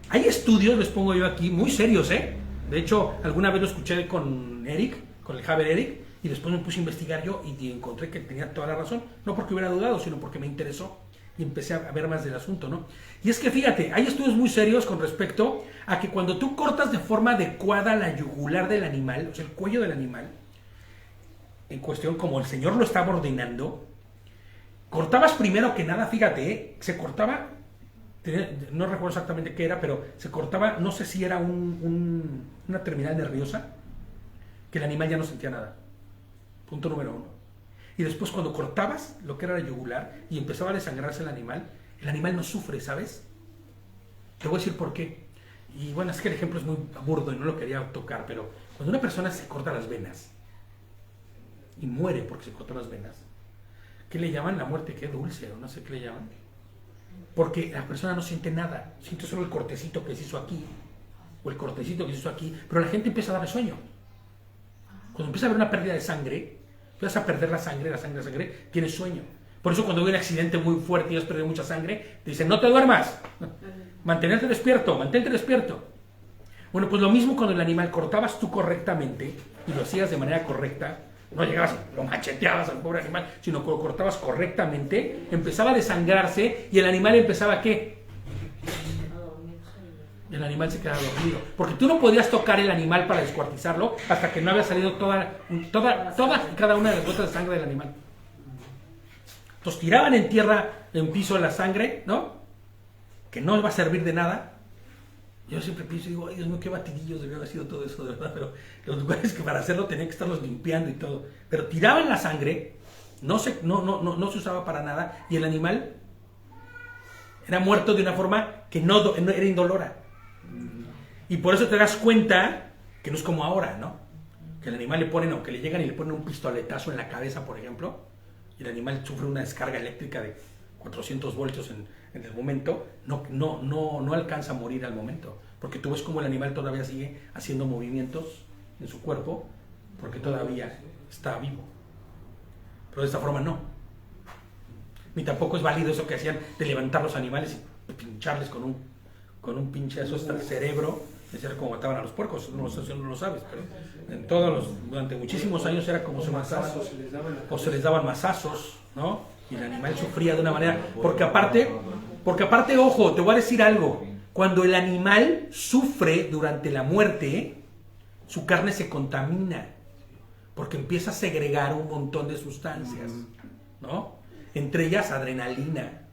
Hay estudios, les pongo yo aquí, muy serios, ¿eh? De hecho, alguna vez lo escuché con Eric, con el Javier Eric, y después me puse a investigar yo y encontré que tenía toda la razón, no porque hubiera dudado, sino porque me interesó y empecé a ver más del asunto, ¿no? Y es que fíjate, hay estudios muy serios con respecto a que cuando tú cortas de forma adecuada la yugular del animal, o sea, el cuello del animal, en cuestión como el Señor lo estaba ordenando, cortabas primero que nada, fíjate, se cortaba, no recuerdo exactamente qué era, pero se cortaba, no sé si era una terminal nerviosa, que el animal ya no sentía nada. Punto número 1. Y después cuando cortabas lo que era la yugular y empezaba a desangrarse el animal no sufre, ¿sabes? Te voy a decir por qué. Y bueno, es que el ejemplo es muy burdo y no lo quería tocar, pero cuando una persona se corta las venas y muere porque se cortó las venas, ¿qué le llaman? La muerte, qué dulce, o no sé qué le llaman. Porque la persona no siente nada, siente solo el cortecito que se hizo aquí, o el cortecito que se hizo aquí, pero la gente empieza a darle sueño. Cuando empieza a haber una pérdida de sangre, empiezas a perder la sangre, tienes sueño. Por eso cuando hay un accidente muy fuerte y has perdido mucha sangre, te dicen, no te duermas, mantente despierto. Bueno, pues lo mismo cuando el animal cortabas tú correctamente, y lo hacías de manera correcta, no llegabas, lo macheteabas al pobre animal, sino que lo cortabas correctamente, empezaba a desangrarse y el animal empezaba a ¿qué? El animal se quedaba dormido. Porque tú no podías tocar el animal para descuartizarlo hasta que no había salido toda y cada una de las gotas de sangre del animal. Entonces tiraban en tierra, en piso la sangre, ¿no? Que no va a servir de nada. Yo siempre pienso y digo, ay Dios mío, qué batidillos debió haber sido todo eso, de verdad. Pero los lugares que para hacerlo tenían que estarlos limpiando y todo. Pero tiraban la sangre, no se usaba para nada y el animal era muerto de una forma que no era indolora. Y por eso te das cuenta que no es como ahora, ¿no? Que el animal le ponen, o que le llegan y le ponen un pistoletazo en la cabeza, por ejemplo, y el animal sufre una descarga eléctrica de 400 voltios en el momento, no alcanza a morir al momento, porque tú ves como el animal todavía sigue haciendo movimientos en su cuerpo, porque todavía está vivo. Pero de esta forma no. Ni tampoco es válido eso que hacían de levantar los animales y pincharles con un pinchazo hasta el cerebro. Era como mataban a los puercos, no lo sabes, pero durante muchísimos años era como se mataban, o se les daban mazazos, ¿no? Y el animal sufría de una manera, porque aparte, ojo, te voy a decir algo, cuando el animal sufre durante la muerte, su carne se contamina, porque empieza a segregar un montón de sustancias, ¿no? Entre ellas adrenalina,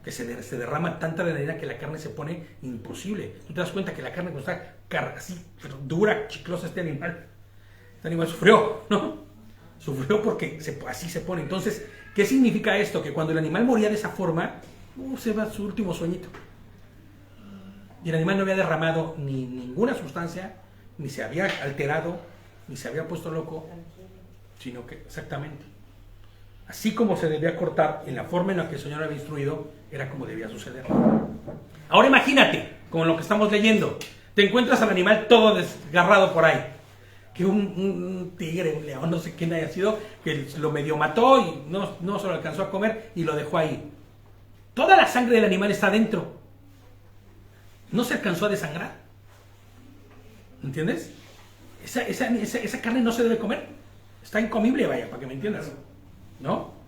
que se derrama tanta adrenalina que la carne se pone imposible. Tú te das cuenta que la carne cuando está así dura, chiclosa, este animal sufrió, ¿no? Sufrió porque así se pone. Entonces, ¿qué significa esto? Que cuando el animal moría de esa forma, se va su último sueñito. Y el animal no había derramado ni ninguna sustancia, ni se había alterado, ni se había puesto loco, sino que exactamente, así como se debía cortar en la forma en la que el Señor había instruido, era como debía suceder. Ahora imagínate, como lo que estamos leyendo, te encuentras al animal todo desgarrado por ahí, que un tigre, un león, no sé quién haya sido, que lo medio mató y no se lo alcanzó a comer y lo dejó ahí. Toda la sangre del animal está dentro. No se alcanzó a desangrar. ¿Entiendes? Esa carne no se debe comer. Está incomible, vaya, para que me entiendas. ¿No?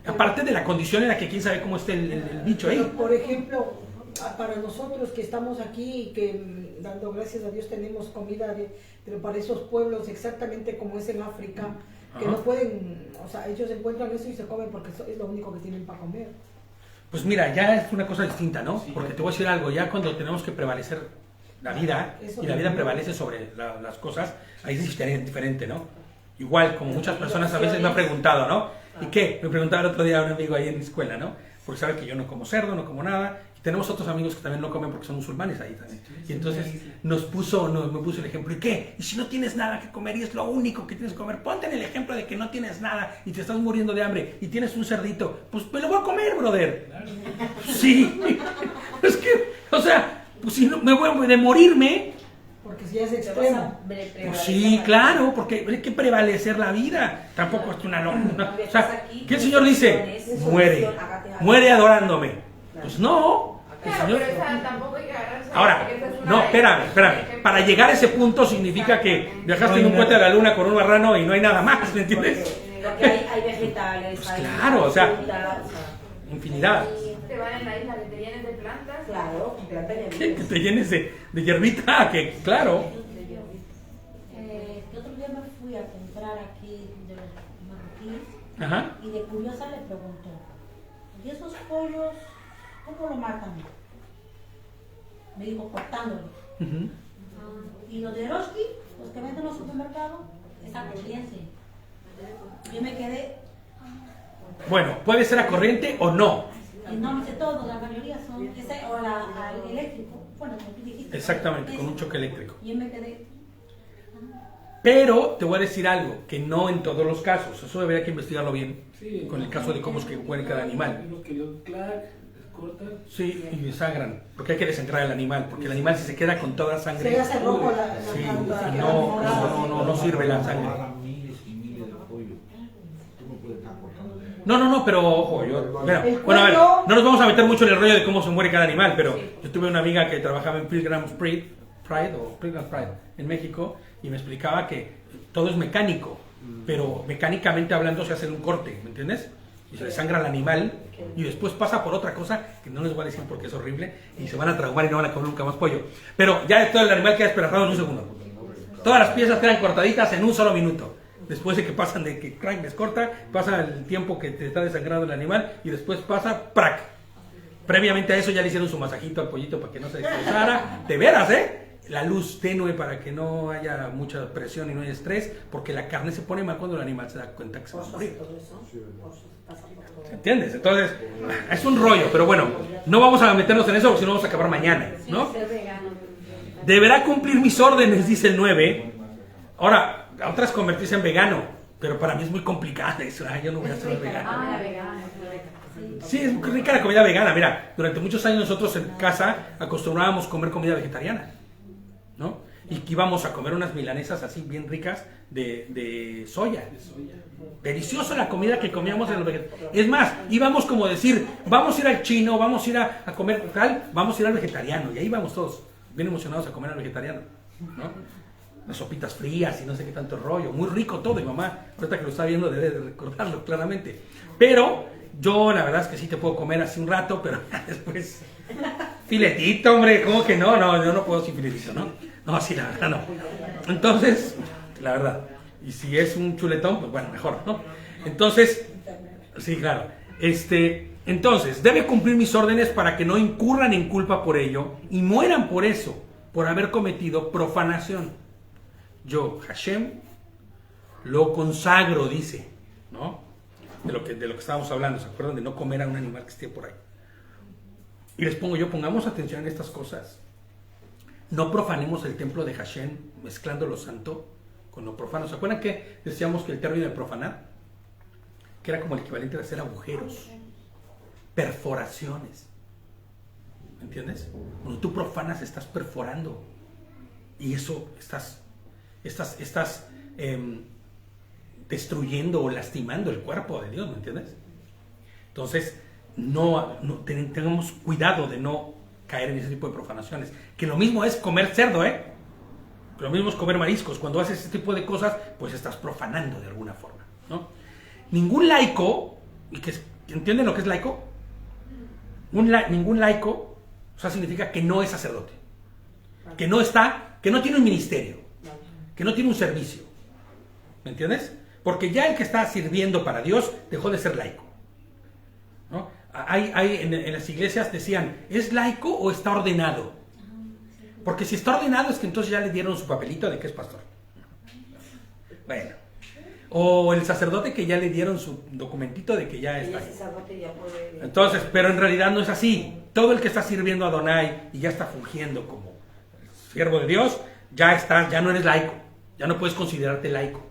Aparte de la condición en la que quién sabe cómo esté el bicho ahí. Por ejemplo, para nosotros que estamos aquí y que dando gracias a Dios tenemos comida, pero para esos pueblos exactamente como es en África, que no pueden, o sea, ellos encuentran eso y se comen porque es lo único que tienen para comer. Pues mira, ya es una cosa distinta, ¿no? Sí, porque te voy a decir algo, ya cuando tenemos que prevalecer la vida, y la vida prevalece sobre las cosas, ahí es diferente, ¿no? Igual, como muchas personas a veces me han preguntado, ¿no? ¿Y qué? Me preguntaba el otro día un amigo ahí en mi escuela, ¿no? Porque sabe que yo no como cerdo, no como nada. Y tenemos otros amigos que también no comen porque son musulmanes ahí también. Y entonces me puso el ejemplo. ¿Y qué? Y si no tienes nada que comer y es lo único que tienes que comer, ponte en el ejemplo de que no tienes nada y te estás muriendo de hambre y tienes un cerdito. Pues me lo voy a comer, brother. Sí. Es que, o sea, pues si no, me voy de morirme, Porque si ya es Te vas extremo. a Pues sí, claro, porque hay que prevalecer la vida. Tampoco es una locura. O sea, que el Señor dice, muere adorándome. Pues no. El Claro, Señor... pero esa tampoco hay que agarrarse. Ahora, porque esa es una no, de- espérame. Para llegar a ese punto significa que viajaste en un cohete a la luna con un marrano y no hay nada más, ¿me entiendes? Porque hay vegetales, Pues hay claro, o sea, fruta, infinidad. Te van en la isla que te llenes de plantas. claro, con planta de Que te llenes de hierbita, que claro. Que otro día me fui a comprar aquí de los marroquíes Ajá. y de curiosa le preguntó, ¿y esos pollos cómo lo matan? Me dijo, cortándolo. Ujú. Y los de Eroski, los que venden en los supermercados, es a corriente. Yo me quedé, Bueno, puede ser a corriente o no. y no me sé todo, la mayoría son, ese, o al eléctrico, bueno, como tú dijiste. Exactamente, con un choque eléctrico. Y yo me quedé, Pero te voy a decir algo, que no en todos los casos. Eso debería que investigarlo bien. Sí, Con el caso de cómo es que muere cada animal. Lo que lo clac, corta. Sí, y desangran. Porque hay que desangrar el animal. Porque el animal si se queda con toda Se sangre... le hace rojo la Sí, carne, y queda no, morada. no sirve la sangre. Miles y miles de pollo. Tú no puedes estar cortando. No, pero ojo, yo... El Bueno, a ver, cuello- no nos vamos a meter mucho en el rollo de cómo se muere cada animal, pero yo tuve una amiga que trabajaba en Pilgrim's Pride en México y me explicaba que todo es mecánico, pero mecánicamente hablando se hace un corte, ¿me entiendes? Y se desangra al animal y después pasa por otra cosa que no les voy a decir porque es horrible y se van a traumar y no van a comer nunca más pollo. Pero ya todo el animal queda despedazado en un segundo. Todas las piezas quedan cortaditas en un solo minuto. Después de que pasan de que crank les corta, pasa el tiempo que te está desangrando el animal y después pasa ¡prac! Previamente a eso ya le hicieron su masajito al pollito para que no se destrozara. De veras, la luz tenue para que no haya mucha presión y no haya estrés, porque la carne se pone mal cuando el animal se da cuenta que se va a morir. ¿Entiendes? Entonces, es un rollo, pero bueno, no vamos a meternos en eso porque si no vamos a acabar mañana, ¿no? ser vegano. Deberá cumplir mis órdenes, dice el 9. Ahora, la otra es convertirse en vegano, pero para mí es muy complicado eso. Yo no voy a ser vegano. Ah, la vegana. Sí, es muy rica la comida vegana. Mira, durante muchos años nosotros en casa acostumbrábamos comer comida vegetariana, ¿no? Y que íbamos a comer unas milanesas así bien ricas de soya. Deliciosa la comida que comíamos en los vegetarianos. Es más, íbamos como decir, vamos a ir al chino, vamos a ir a comer tal, vamos a ir al vegetariano. Y ahí vamos todos, bien emocionados a comer al vegetariano, ¿no? Las sopitas frías y no sé qué tanto rollo. Muy rico todo, y mamá, ahorita que lo está viendo debe de recordarlo claramente. Pero yo la verdad es que sí te puedo comer así un rato, pero después... Filetito, hombre, ¿cómo que no? No, yo no puedo sin filetito, ¿no? No, sí, la verdad no. Entonces, la verdad. Y si es un chuletón, pues bueno, mejor, ¿no? Entonces, sí, claro. Entonces, debe cumplir mis órdenes para que no incurran en culpa por ello y mueran por eso, por haber cometido profanación. Yo, Hashem, lo consagro, dice, ¿no? De lo que estábamos hablando, ¿se acuerdan? De no comer a un animal que esté por ahí. Y les pongo yo, pongamos atención en estas cosas. No profanemos el templo de Hashem mezclando lo santo con lo profano. ¿Se acuerdan que decíamos que el término de profanar, que era como el equivalente de hacer agujeros, perforaciones? ¿Me entiendes? Cuando tú profanas estás perforando y eso estás destruyendo o lastimando el cuerpo de Dios, ¿me entiendes? Entonces, tengamos cuidado de no caer en ese tipo de profanaciones. Que lo mismo es comer cerdo, que lo mismo es comer mariscos. Cuando haces ese tipo de cosas, pues estás profanando de alguna forma, ¿no? Ningún laico, ¿entienden lo que es laico? Ningún laico, o sea, significa que no es sacerdote, que no tiene un ministerio, que no tiene un servicio, ¿me entiendes? Porque ya el que está sirviendo para Dios dejó de ser laico, ¿no? En las iglesias decían, ¿es laico o está ordenado? Porque si está ordenado es que entonces ya le dieron su papelito de que es pastor. Bueno. O el sacerdote que ya le dieron su documentito de que ya está. Entonces, pero en realidad no es así. Todo el que está sirviendo a Adonai y ya está fungiendo como siervo de Dios, ya no eres laico. Ya no puedes considerarte laico.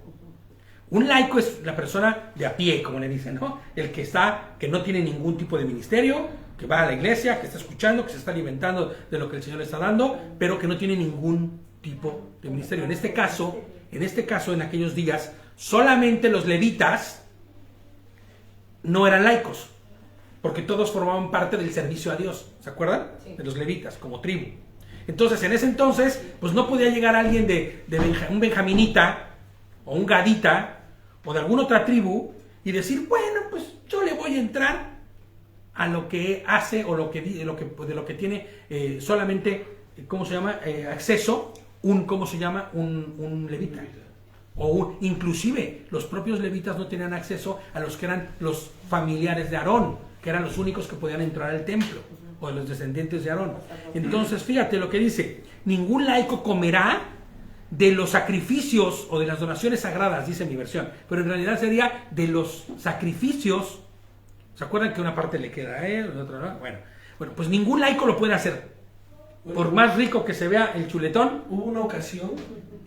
Un laico es la persona de a pie, como le dicen, ¿no? El que no tiene ningún tipo de ministerio, que va a la iglesia, que está escuchando, que se está alimentando de lo que el Señor le está dando, pero que no tiene ningún tipo de ministerio. En este caso, en aquellos días, solamente los levitas no eran laicos, porque todos formaban parte del servicio a Dios, ¿se acuerdan? Sí. De los levitas, como tribu. Entonces, en ese entonces, pues no podía llegar alguien un benjaminita, o un gadita, o de alguna otra tribu, y decir, bueno, pues yo le voy a entrar a lo que hace, o de lo que tiene solamente, ¿cómo se llama? Acceso, un levita. Inclusive, los propios levitas no tenían acceso a los que eran los familiares de Aarón, que eran los únicos que podían entrar al templo, o de los descendientes de Aarón. Entonces, fíjate lo que dice, ningún laico comerá de los sacrificios o de las donaciones sagradas, dice mi versión, pero en realidad sería de los sacrificios. ¿Se acuerdan que una parte le queda a él, la otra no? Bueno, pues ningún laico lo puede hacer. Por más rico que se vea el chuletón. Hubo una ocasión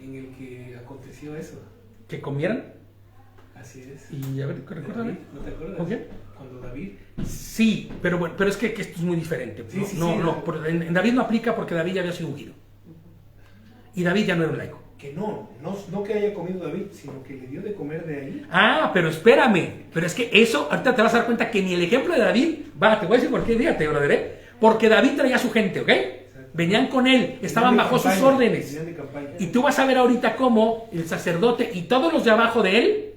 en el que aconteció eso. ¿Que comieran? Así es. Y a ver, recuérdame. ¿No te acuerdas? ¿Con quién? Cuando David. Sí, pero bueno, pero es que esto es muy diferente. Sí, sí, no, sí, no, en David no aplica porque David ya había sido ungido. Y David ya no era un laico. Que no que haya comido David, sino que le dio de comer de ahí. Ah, pero espérame. Pero es que eso, ahorita te vas a dar cuenta que ni el ejemplo de David, te voy a decir por qué, fíjate, brother, porque David traía a su gente, ¿ok? Venían con él, estaban bajo sus órdenes. Y tú vas a ver ahorita cómo el sacerdote y todos los de abajo de él,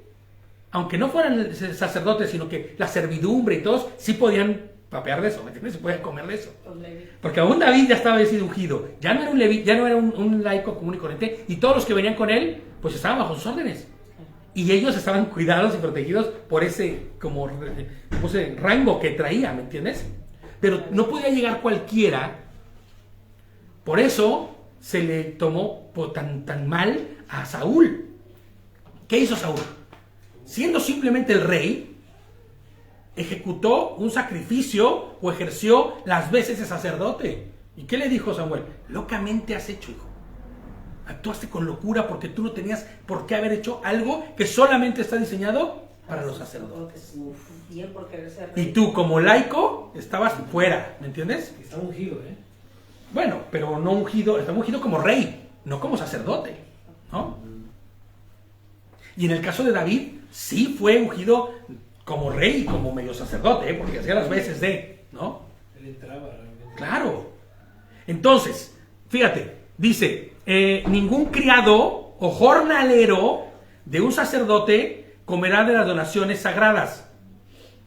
aunque no fueran sacerdotes, sino que la servidumbre y todos, sí podían papear de eso, ¿me entiendes? Se podían comer de eso. Porque aún David ya estaba sido ungido, ya no era un levita, ya no era un laico común y corriente, y todos los que venían con él, pues estaban bajo sus órdenes. Y ellos estaban cuidados y protegidos por ese rango que traía, ¿me entiendes? Pero no podía llegar cualquiera. Por eso se le tomó tan mal a Saúl. ¿Qué hizo Saúl? Siendo simplemente el rey, ejecutó un sacrificio o ejerció las veces de sacerdote. ¿Y qué le dijo Samuel? Locamente has hecho, hijo. Actuaste con locura porque tú no tenías por qué haber hecho algo que solamente está diseñado para los sacerdotes. Y él por querer ser rey. Y tú, como laico, estabas fuera, ¿me entiendes? Está ungido, ¿eh? Bueno, pero no ungido, está ungido como rey, no como sacerdote, ¿no? Y en el caso de David, sí fue ungido como rey, como medio sacerdote, porque hacía las veces de, ¿no? Él entraba realmente. Claro. Entonces, fíjate, dice, ningún criado o jornalero de un sacerdote comerá de las donaciones sagradas.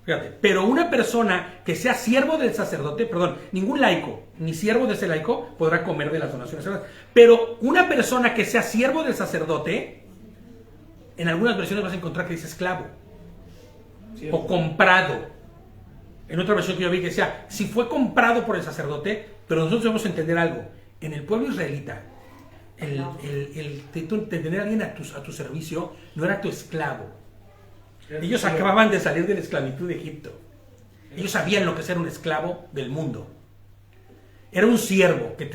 Fíjate, pero una persona que sea siervo del sacerdote, ningún laico, ni siervo de ese laico, podrá comer de las donaciones sagradas. Pero una persona que sea siervo del sacerdote, en algunas versiones vas a encontrar que dice esclavo, Cierto. o comprado. En otra versión que yo vi que decía, si fue comprado por el sacerdote, pero nosotros debemos entender algo. En el pueblo israelita, el tener a alguien a tu servicio no era tu esclavo. Ellos acababan de salir de la esclavitud de Egipto. Ellos sabían lo que era un esclavo del mundo. Era un siervo que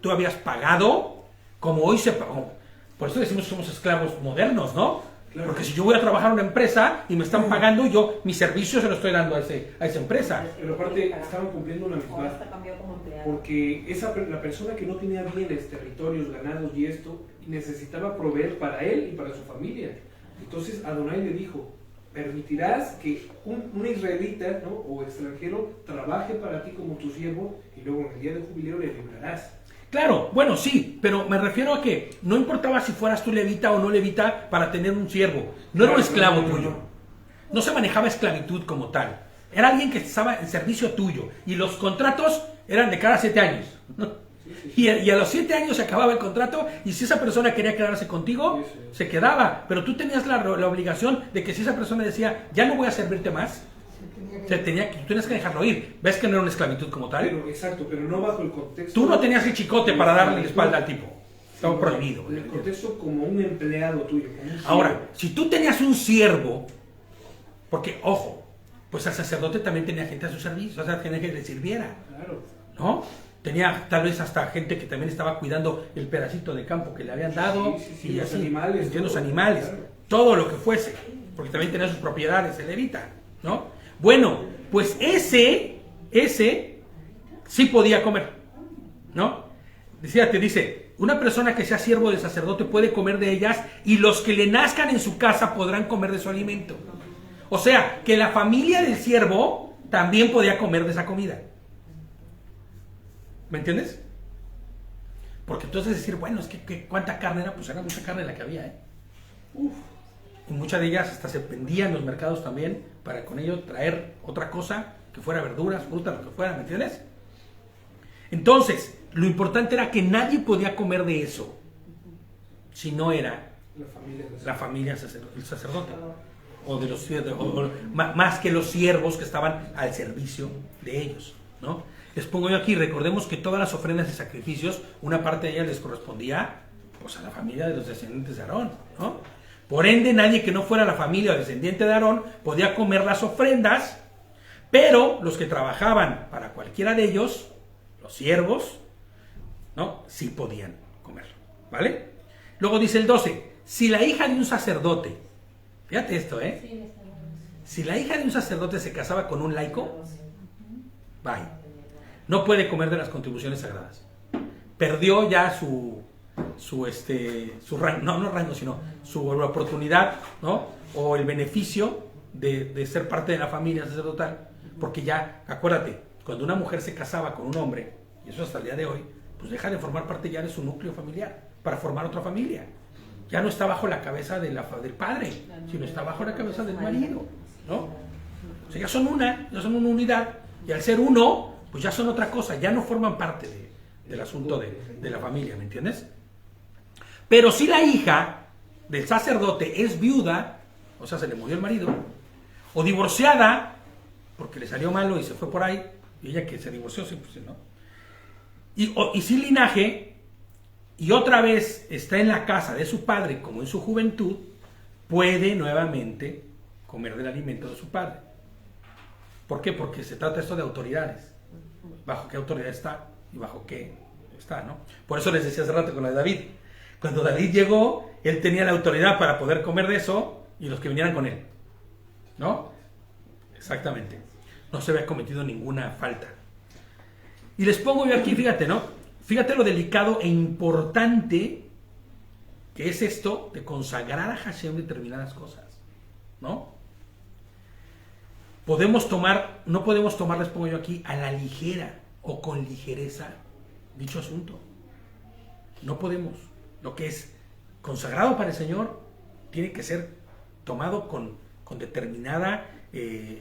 tú habías pagado como hoy se pagó. Por eso decimos que somos esclavos modernos, ¿no? Claro. Porque si yo voy a trabajar en una empresa y me están pagando, yo mi servicio se lo estoy dando a esa empresa. Pero aparte estaban cumpliendo una misma. Porque la persona que no tenía bienes, territorios, ganados y esto, necesitaba proveer para él y para su familia. Entonces Adonai le dijo, permitirás que un israelita, ¿no? O extranjero trabaje para ti como tu siervo y luego en el día de jubileo le librarás. Claro, bueno, sí, pero me refiero a que no importaba si fueras tú levita o no levita para tener un siervo. No era un esclavo tuyo. No se manejaba esclavitud como tal. Era alguien que estaba en servicio tuyo. Y los contratos eran de cada 7 años. Y a los 7 años se acababa el contrato y si esa persona quería quedarse contigo, se quedaba. Pero tú tenías la obligación de que si esa persona decía, ya no voy a servirte más, tú tenías que dejarlo ir. ¿Ves que no era una esclavitud como tal? Exacto, pero no bajo el contexto. Tú no tenías el chicote para darle la espalda al tipo. Estaba prohibido. En el contexto como un empleado tuyo. Ahora, si tú tenías un siervo, porque, ojo, pues el sacerdote también tenía gente a su servicio, o sea, tenía que le sirviera. Claro. ¿No? Tenía tal vez hasta gente que también estaba cuidando el pedacito de campo que le habían dado. Y los así, animales. los animales, claro. Todo lo que fuese, porque también tenía sus propiedades, el levita, ¿no? Bueno, pues ese sí podía comer, ¿no? Fíjate, dice, una persona que sea siervo del sacerdote puede comer de ellas y los que le nazcan en su casa podrán comer de su alimento. O sea, que la familia del siervo también podía comer de esa comida. ¿Me entiendes? Porque entonces decir, bueno, es que ¿cuánta carne era? Pues era mucha carne la que había, ¿eh? Uf. Y muchas de ellas hasta se vendían en los mercados también para con ello traer otra cosa, que fuera verduras, frutas, lo que fuera, ¿me entiendes? Entonces, lo importante era que nadie podía comer de eso si no era la familia el sacerdote o de los más que los siervos que estaban al servicio de ellos, ¿no? Les pongo yo aquí, recordemos que todas las ofrendas y sacrificios, una parte de ellas les correspondía pues a la familia de los descendientes de Aarón, ¿no? Por ende, nadie que no fuera la familia o descendiente de Aarón podía comer las ofrendas, pero los que trabajaban para cualquiera de ellos, los siervos, ¿no? Sí podían comerlo, ¿vale? Luego dice el 12, si la hija de un sacerdote, fíjate esto, si la hija de un sacerdote se casaba con un laico, bye, no puede comer de las contribuciones sagradas. Perdió ya su rango, no rango, sino su oportunidad, ¿no? O el beneficio de ser parte de la familia sacerdotal, porque ya, acuérdate, cuando una mujer se casaba con un hombre, y eso hasta el día de hoy, pues deja de formar parte ya de su núcleo familiar para formar otra familia. Ya no está bajo la cabeza del padre, sino está bajo la cabeza del marido, ¿no? O sea, ya son una unidad, y al ser uno, pues ya son otra cosa, ya no forman parte del asunto de la familia, ¿me entiendes? Pero si la hija del sacerdote es viuda, o sea, se le murió el marido, o divorciada, porque le salió malo y se fue por ahí, y ella que se divorció, sí, pues, ¿no? Y sin linaje, y otra vez está en la casa de su padre, como en su juventud, puede nuevamente comer del alimento de su padre. ¿Por qué? Porque se trata esto de autoridades. ¿Bajo qué autoridad está? Y bajo qué está, ¿no? Por eso les decía hace rato con la de David. Cuando David llegó, él tenía la autoridad para poder comer de eso y los que vinieran con él, ¿no? Exactamente. No se había cometido ninguna falta. Y les pongo yo aquí, fíjate, ¿no? Fíjate lo delicado e importante que es esto de consagrar a Hashem determinadas cosas, ¿no? No podemos tomar, les pongo yo aquí, a la ligera o con ligereza dicho asunto. No podemos. Lo que es consagrado para el Señor tiene que ser tomado con determinada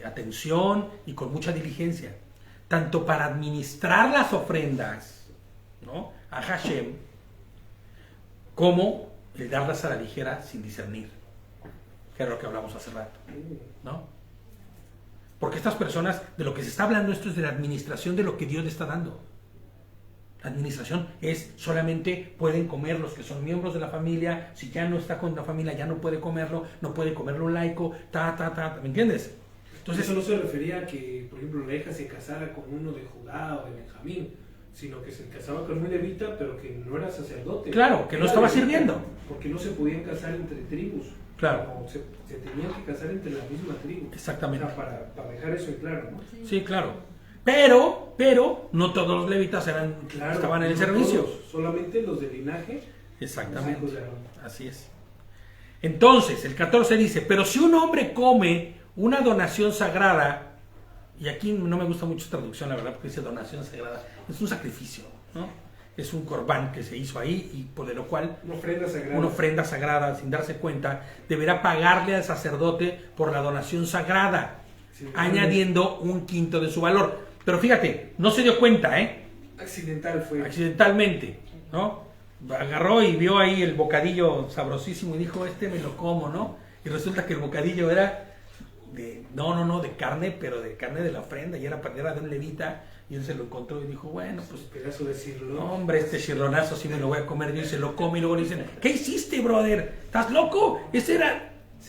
atención y con mucha diligencia, tanto para administrar las ofrendas, ¿no?, a Hashem, como el darlas a la ligera sin discernir, que era lo que hablamos hace rato, ¿no? Porque estas personas, de lo que se está hablando, esto es de la administración de lo que Dios le está dando. La administración es solamente pueden comer los que son miembros de la familia. Si ya no está con la familia, ya no puede comerlo un laico, ¿me entiendes? Entonces eso no se refería a que, por ejemplo, la hija se casara con uno de Judá o de Benjamín, sino que se casaba con un levita, pero que no era sacerdote. Claro, que no estaba sirviendo. Porque no se podían casar entre tribus. Claro. Se tenían que casar entre la misma tribu. Exactamente. O sea, para dejar eso en claro, ¿no? Sí, claro. Pero no todos los levitas estaban en el servicio. Todos, solamente los de linaje. Exactamente. Así es. Entonces, el 14 dice, pero si un hombre come una donación sagrada, y aquí no me gusta mucho esta traducción, la verdad, porque dice donación sagrada, es un sacrificio, ¿no? Es un corbán que se hizo ahí y por lo cual una ofrenda sagrada, sin darse cuenta, deberá pagarle al sacerdote por la donación sagrada, sí, añadiendo un quinto de su valor. Pero fíjate, no se dio cuenta, Accidental fue. Accidentalmente, ¿no? Agarró y vio ahí el bocadillo sabrosísimo y dijo, me lo como, ¿no? Y resulta que el bocadillo era de carne, pero de carne de la ofrenda, y era de un levita, y él se lo encontró y dijo, bueno, pues pedazo de cirlón. Hombre, este chirlonazo sí me lo voy a comer yo, y se lo come, y luego le dicen, ¿qué hiciste, brother? ¿Estás loco? Ese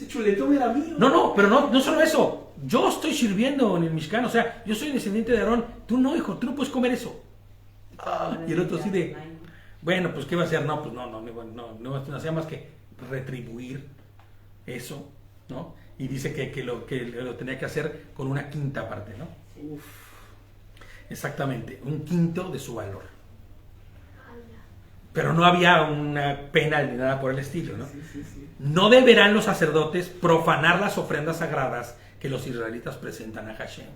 chuletón era mío. No, pero no solo eso, yo estoy sirviendo en el Mishkan, o sea, yo soy descendiente de Aarón, tú no, hijo, tú no puedes comer eso. Y el otro así de, bueno, pues ¿qué va a hacer? No, pues no hacía más que retribuir eso, ¿no? Y dice que lo tenía que hacer con una quinta parte, ¿no? Uf. Exactamente, un quinto de su valor. pero no había una pena ni nada por el estilo, ¿no? Sí. No deberán los sacerdotes profanar las ofrendas sagradas que los israelitas presentan a Hashem.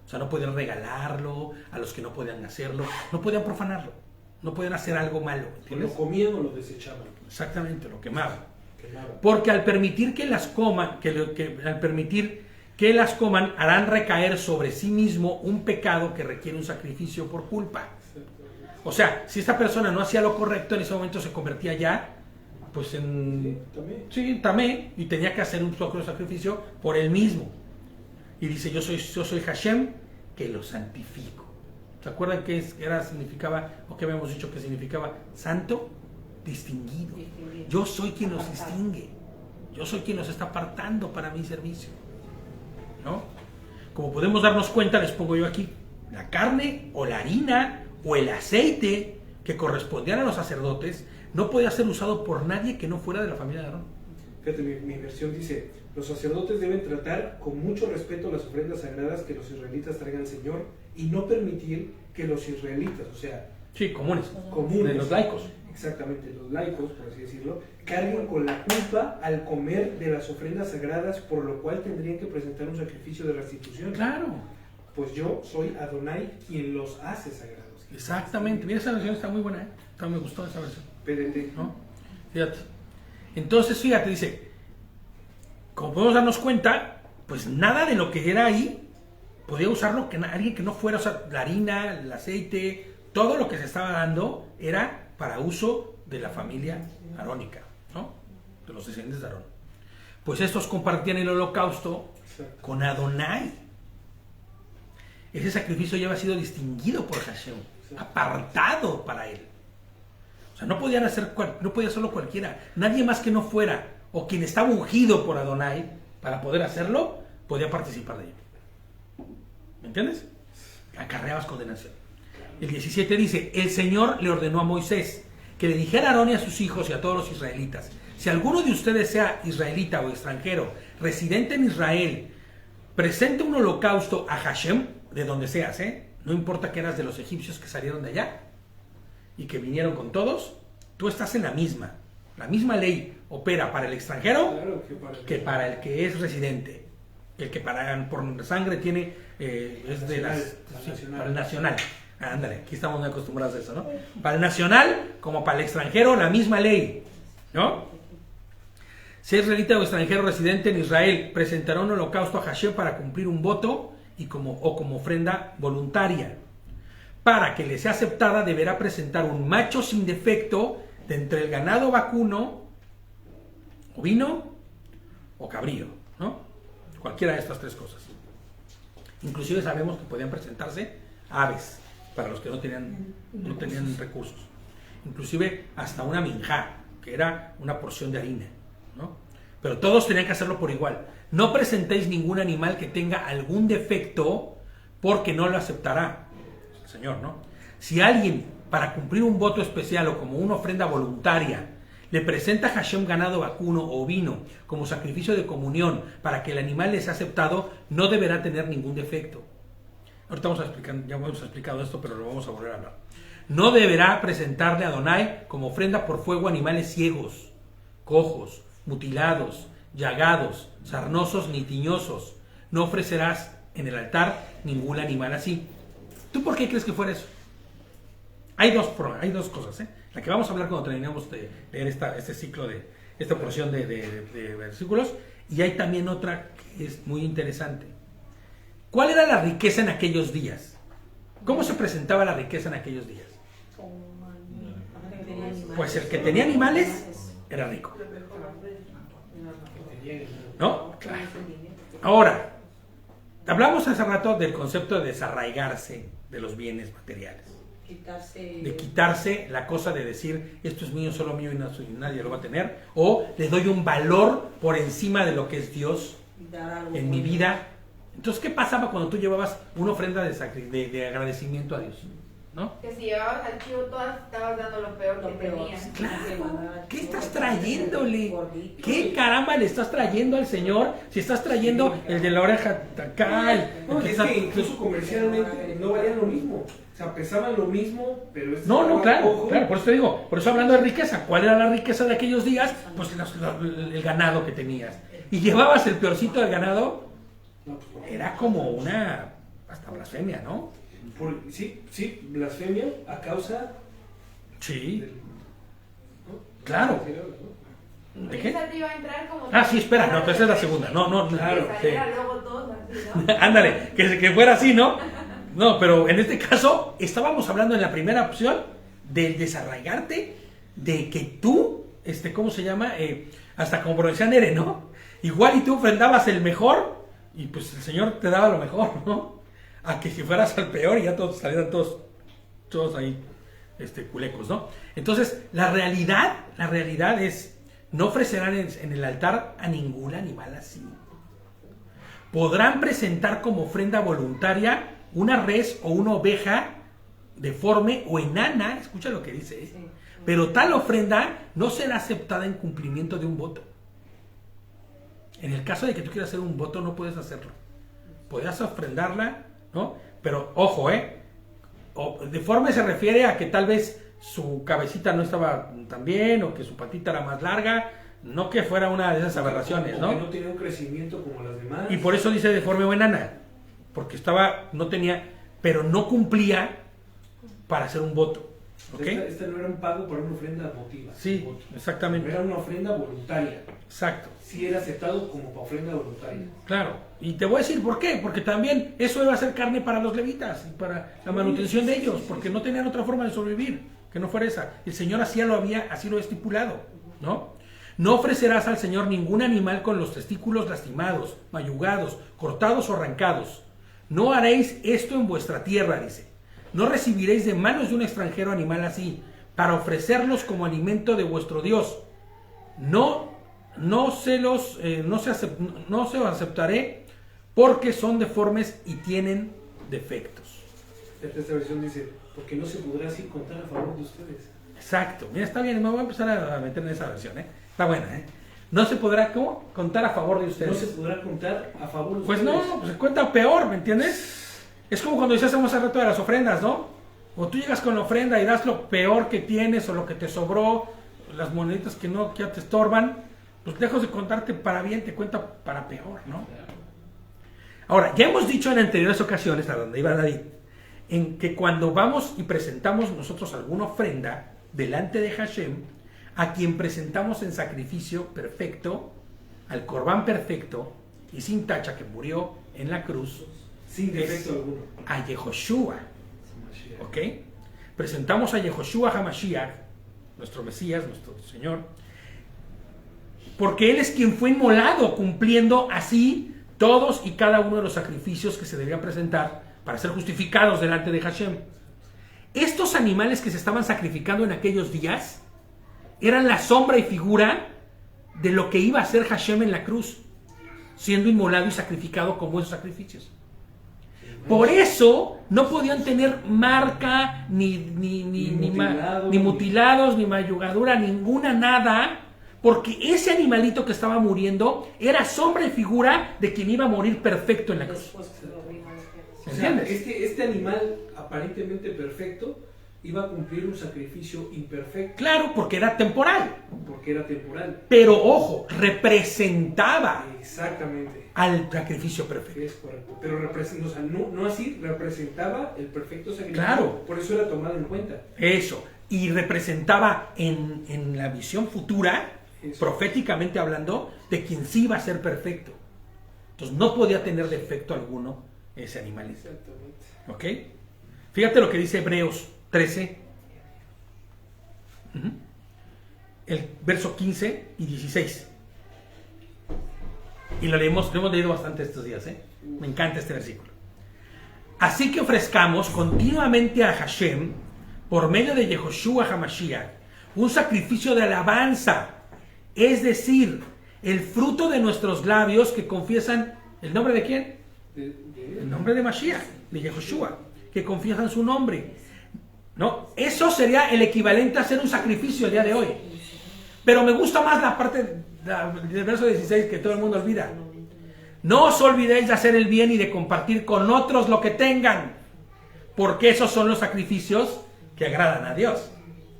O sea, no podían regalarlo a los que no podían hacerlo, no podían profanarlo, no podían hacer algo malo, O ¿entiendes? lo comían o lo desechaban. Exactamente, lo quemaban. Quemaban. Porque al permitir que las coman, al permitir que las coman, harán recaer sobre sí mismo un pecado que requiere un sacrificio por culpa. O sea, si esta persona no hacía lo correcto, en ese momento se convertía ya, pues en... También. Tamé, y tenía que hacer un sacrificio por él mismo. Y dice, yo soy Hashem, que lo santifico. ¿Se acuerdan qué significaba, o qué habíamos dicho que significaba? Santo, distinguido. Yo soy quien los distingue. Yo soy quien los está apartando para mi servicio, ¿no? Como podemos darnos cuenta, les pongo yo aquí, la carne o la harina o el aceite que correspondían a los sacerdotes no podía ser usado por nadie que no fuera de la familia de Aarón. Fíjate, mi versión dice, los sacerdotes deben tratar con mucho respeto las ofrendas sagradas que los israelitas traigan al Señor y no permitir que los israelitas, o sea, Sí, comunes. comunes, De los laicos. exactamente, los laicos, por así decirlo, carguen con la culpa al comer de las ofrendas sagradas, por lo cual tendrían que presentar un sacrificio de restitución. Claro, Pues yo soy Adonai quien los hace sagrados. exactamente. Mira, esa versión está muy buena, ¿eh? Me gustó esa versión, PDT. ¿no? Fíjate. Entonces, fíjate, dice, como podemos darnos cuenta, pues nada de lo que era ahí podía usarlo alguien que no fuera, o sea, la harina, el aceite, todo lo que se estaba dando era para uso de la familia arónica, ¿no? De los descendientes de Aarón. Pues estos compartían el holocausto Exacto. con Adonai. Ese sacrificio ya había sido distinguido por Hashem, apartado para él. O sea, no podía hacerlo cualquiera. Nadie más que no fuera, o quien estaba ungido por Adonai para poder hacerlo, podía participar de ello. ¿Me entiendes? Acarreabas condenación. El 17 dice, el Señor le ordenó a Moisés que le dijera a Aarón y a sus hijos y a todos los israelitas, si alguno de ustedes sea israelita o extranjero, residente en Israel, presente un holocausto a Hashem, de donde seas, no importa que eras de los egipcios que salieron de allá y que vinieron con todos, tú estás en la misma. La misma ley opera para el extranjero Claro que para el que es residente. El que por sangre tiene es de las... Nacional. Para el nacional. Ándale, aquí estamos muy acostumbrados a eso, ¿no? Para el nacional como para el extranjero, la misma ley, ¿no? Si es israelita o extranjero residente en Israel, presentará un holocausto a Hashem para cumplir un voto o como ofrenda voluntaria. Para que le sea aceptada, deberá presentar un macho sin defecto de entre el ganado vacuno, ovino o cabrío, ¿no? Cualquiera de estas tres cosas. Inclusive sabemos que podían presentarse aves para los que no tenían recursos. Inclusive hasta una minjá, que era una porción de harina, ¿no? Pero todos tenían que hacerlo por igual. No presentéis ningún animal que tenga algún defecto, porque no lo aceptará el Señor, ¿no? Si alguien, para cumplir un voto especial o como una ofrenda voluntaria, le presenta a Hashem ganado vacuno o ovino como sacrificio de comunión para que el animal les sea aceptado, no deberá tener ningún defecto. Ahorita vamos a explicar, ya hemos explicado esto, pero lo vamos a volver a hablar. No deberá presentarle a Adonai como ofrenda por fuego animales ciegos, cojos, mutilados, llagados, sarnosos ni tiñosos. No ofrecerás en el altar ningún animal así. ¿Tú por qué crees que fuera eso? Hay dos cosas, La que vamos a hablar cuando terminemos de leer este ciclo esta porción de versículos, y hay también otra que es muy interesante. ¿Cuál era la riqueza en aquellos días? ¿Cómo se presentaba la riqueza en aquellos días? Pues el que tenía animales era rico, ¿no? Claro. Ahora, hablamos hace rato del concepto de desarraigarse de los bienes materiales. De quitarse la cosa de decir, esto es mío, solo mío y nadie lo va a tener, o le doy un valor por encima de lo que es Dios en mi vida. Entonces, ¿qué pasaba cuando tú llevabas una ofrenda de agradecimiento a Dios? ¿no? Que si llevabas al chivo todas, estabas dando lo peor que tenías. Claro, ¿qué estás trayéndole? ¿Qué caramba le estás trayendo al Señor? Si estás trayendo el de la oreja acá, No, es que incluso comercialmente no valían lo mismo. O sea, pesaban lo mismo, pero... No, claro, por eso te digo, por eso hablando de riqueza, ¿cuál era la riqueza de aquellos días? Pues el ganado que tenías. Y llevabas el peorcito del ganado, era como una, hasta blasfemia, ¿no? Sí, blasfemia a causa... Sí, del- ¿no? claro. ¿No? ¿De qué? Esa te iba a entrar como... Ah, sí, espera, no, pero esa es la segunda, no, Claro, Que sí. saliera luego todos así, ¿no? Ándale, que fuera así, ¿no? No, pero en este caso estábamos hablando en la primera opción del desarraigarte, de que tú, ¿cómo se llama? Hasta como decía Nere, ¿no? Igual y tú ofrendabas el mejor y pues el Señor te daba lo mejor, ¿no? A que si fueras al peor y ya todos salieran todos ahí, culecos, ¿no? Entonces, la realidad es, no ofrecerán en el altar a ningún animal así. Podrán presentar como ofrenda voluntaria una res o una oveja deforme o enana, escucha lo que dice, pero tal ofrenda no será aceptada en cumplimiento de un voto. En el caso de que tú quieras hacer un voto, no puedes hacerlo. Podrías ofrendarla, ¿no? Pero ojo, deforme se refiere a que tal vez su cabecita no estaba tan bien o que su patita era más larga, no que fuera una de esas aberraciones, O ¿no? que no tenía un crecimiento como las demás. Y por eso dice deforme o enana, porque no tenía, pero no cumplía para hacer un voto, ¿ok? Esta no era un pago para una ofrenda votiva. Sí, Voto. exactamente, Era una ofrenda voluntaria. exacto, Sí era aceptado como para ofrenda voluntaria. claro. Y te voy a decir por qué, porque también eso iba a ser carne para los levitas y para la manutención de ellos, porque no tenían otra forma de sobrevivir que no fuera esa. El Señor así lo había estipulado, ¿no? No ofrecerás al Señor ningún animal con los testículos lastimados, mayugados, cortados o arrancados. No haréis esto en vuestra tierra, dice. No recibiréis de manos de un extranjero animal así, para ofrecerlos como alimento de vuestro Dios. No se los aceptaré, porque son deformes y tienen defectos. Esta versión dice, porque no se podrá así contar a favor de ustedes. Exacto. Mira, está bien, me voy a empezar a meter en esa versión, ¿eh? Está buena, ¿eh? No se podrá, ¿cómo? Contar a favor de ustedes. No se podrá contar a favor de Pues ustedes. no, pues se cuenta peor, ¿me entiendes? Es como cuando decíamos hace rato de las ofrendas, ¿no? O tú llegas con la ofrenda y das lo peor que tienes o lo que te sobró, las moneditas que ya te estorban, pues lejos de contarte para bien, te cuenta para peor, ¿no? Ahora, ya hemos dicho en anteriores ocasiones, a donde iba David, en que cuando vamos y presentamos nosotros alguna ofrenda delante de Hashem, a quien presentamos en sacrificio perfecto, al Corbán perfecto y sin tacha que murió en la cruz, Sin defecto es alguno. a Yehoshua, ¿ok? Presentamos a Yehoshua HaMashiach, nuestro Mesías, nuestro Señor, porque Él es quien fue inmolado, cumpliendo así todos y cada uno de los sacrificios que se debían presentar para ser justificados delante de Hashem. Estos animales que se estaban sacrificando en aquellos días eran la sombra y figura de lo que iba a hacer Hashem en la cruz, siendo inmolado y sacrificado como esos sacrificios. Por eso no podían tener marca, ni mutilados, ni mayugadura, ninguna, nada, porque ese animalito que estaba muriendo era sombra y figura de quien iba a morir perfecto en la cruz. Después que lo vino después. O sea, ¿Entiendes? este animal aparentemente perfecto iba a cumplir un sacrificio imperfecto Claro, porque era temporal, porque era temporal. pero ojo, representaba Exactamente. al sacrificio perfecto. Es correcto. Pero o sea, no así representaba el perfecto sacrificio. Claro. Por eso era tomado en cuenta. Eso, y representaba en la visión futura, Eso. proféticamente hablando, de quien sí iba a ser perfecto. Entonces no podía tener defecto alguno ese animalito. Exactamente. ¿Ok? Fíjate lo que dice Hebreos 13, el verso 15 y 16. Y lo hemos leído bastante estos días, ¿eh? Me encanta este versículo. Así que ofrezcamos continuamente a Hashem, por medio de Yehoshua HaMashiach, un sacrificio de alabanza, es decir, el fruto de nuestros labios que confiesan el nombre de quién? El nombre de Mashiach, de Yehoshua, que confiesan su nombre. ¿no? Eso sería el equivalente a hacer un sacrificio el día de hoy. Pero me gusta más la parte del verso 16 que todo el mundo olvida. No os olvidéis de hacer el bien y de compartir con otros lo que tengan, porque esos son los sacrificios que agradan a Dios.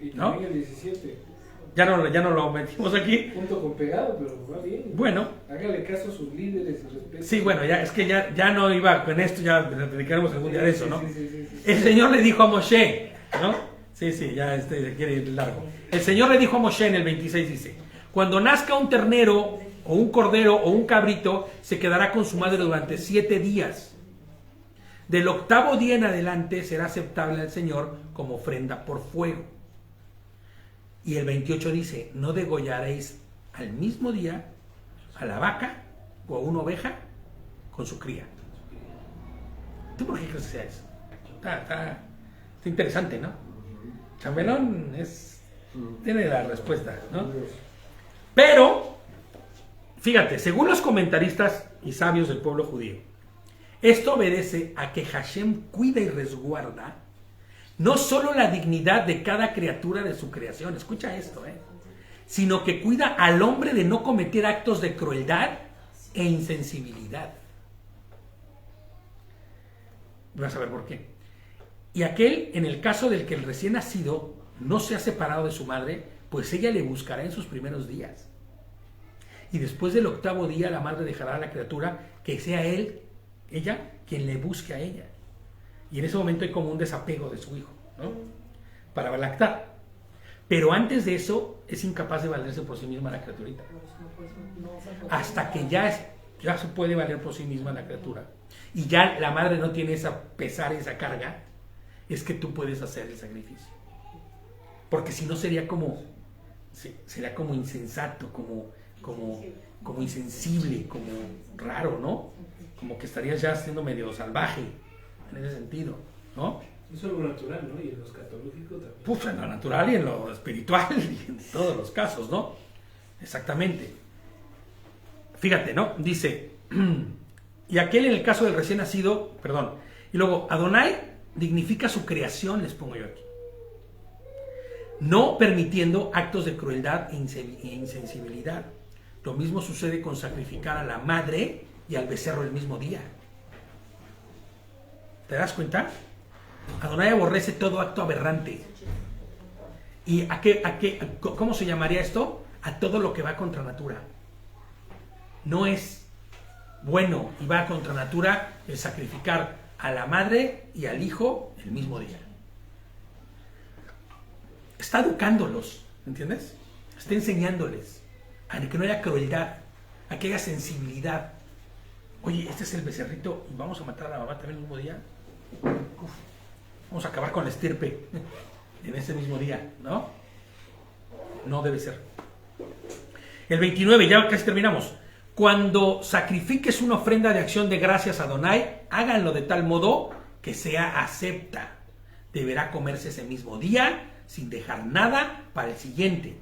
Y ¿no? también el 17. Ya no lo metimos aquí. Punto con pegado, pero va bien. Bueno. Hágale caso a sus líderes y respete. Sí, bueno, ya es que ya no iba con esto, ya dedicaremos algún día de eso, ¿no? Sí. El Señor le dijo a Moshe, ¿no? Sí, ya quiere ir largo. El Señor le dijo a Moshe en el 26, dice, cuando nazca un ternero o un cordero o un cabrito, se quedará con su madre durante 7 días. Del 8º día en adelante será aceptable al Señor como ofrenda por fuego. Y el 28 dice, no degollaréis al mismo día a la vaca o a una oveja con su cría. ¿Tú por qué crees que sea eso? Está interesante, ¿no? Chambelón tiene la respuesta, ¿no? Pero, fíjate, según los comentaristas y sabios del pueblo judío, esto obedece a que Hashem cuida y resguarda no solo la dignidad de cada criatura de su creación, escucha esto, sino que cuida al hombre de no cometer actos de crueldad e insensibilidad. Vas a ver por qué. Y aquel, en el caso del que el recién nacido no se ha separado de su madre, pues ella le buscará en sus primeros días. Y después del 8º día la madre dejará a la criatura que sea ella, quien le busque a ella. Y en ese momento hay como un desapego de su hijo, ¿no? Para lactar. Pero antes de eso es incapaz de valerse por sí misma la criaturita. Hasta que ya se puede valer por sí misma la criatura. Y ya la madre no tiene esa pesar, esa carga, es que tú puedes hacer el sacrificio. Porque si no sería como insensato, como insensible, como raro, ¿no? Como que estarías ya siendo medio salvaje en ese sentido, ¿no? Eso es lo natural, ¿no? Y en los catológicos también. Pues en lo natural y en lo espiritual y en todos los casos, ¿no? Exactamente. Fíjate, ¿no? Dice, y aquel en el caso del recién nacido, y luego Adonai dignifica su creación, les pongo yo aquí, no permitiendo actos de crueldad e insensibilidad. Lo mismo sucede con sacrificar a la madre y al becerro el mismo día. ¿Te das cuenta? Adonai aborrece todo acto aberrante. ¿Y cómo se llamaría esto? A todo lo que va contra natura. No es bueno y va contra natura el sacrificar a la madre y al hijo el mismo día. Está educándolos, ¿entiendes? Está enseñándoles a que no haya crueldad, a que haya sensibilidad. Oye, este es el becerrito y vamos a matar a la mamá también el mismo día. Uf, vamos a acabar con la estirpe en ese mismo día, ¿no? No debe ser. El 29, ya casi terminamos. Cuando sacrifiques una ofrenda de acción de gracias a Adonai, háganlo de tal modo que sea acepta. Deberá comerse ese mismo día sin dejar nada para el siguiente.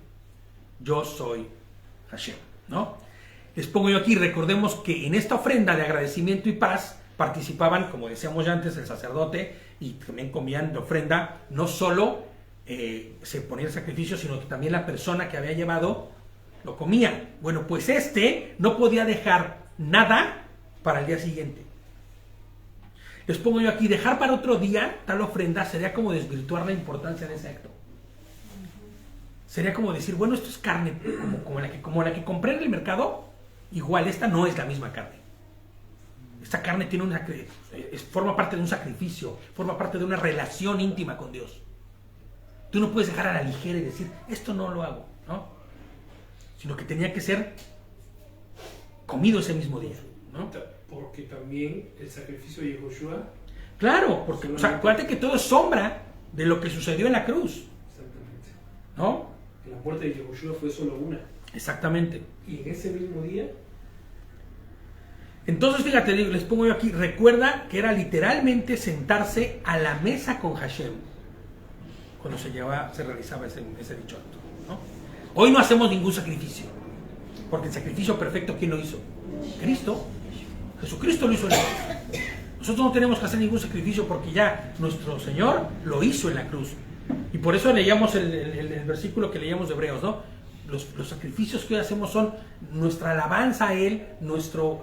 Yo soy Hashem, ¿no? Les pongo yo aquí, recordemos que en esta ofrenda de agradecimiento y paz participaban, como decíamos ya antes, el sacerdote, y también comían de ofrenda. No solo se ponía el sacrificio, sino que también la persona que había llevado lo comía. Bueno, pues no podía dejar nada para el día siguiente. Les pongo yo aquí, dejar para otro día tal ofrenda sería como desvirtuar la importancia de ese acto. Sería como decir, bueno, esto es carne, como la que compré en el mercado, igual esta no es la misma carne. Esta carne tiene forma parte de un sacrificio, forma parte de una relación íntima con Dios. Tú no puedes dejar a la ligera y decir, esto no lo hago, ¿no? Sino que tenía que ser comido ese mismo día, ¿no? Porque también el sacrificio de Yehoshua. Claro, porque acuérdate que todo es sombra de lo que sucedió en la cruz. Exactamente. ¿No? La muerte de Yehoshua fue solo una. Exactamente. Y en ese mismo día. Entonces, fíjate, les pongo yo aquí, recuerda que era literalmente sentarse a la mesa con Hashem cuando se realizaba ese dicho acto, ¿no? Hoy no hacemos ningún sacrificio, porque el sacrificio perfecto, ¿quién lo hizo? Cristo. Jesucristo lo hizo en la cruz. Nosotros no tenemos que hacer ningún sacrificio porque ya nuestro Señor lo hizo en la cruz. Y por eso leíamos el versículo que leíamos de Hebreos, ¿no? Los sacrificios que hoy hacemos son nuestra alabanza a Él, nuestro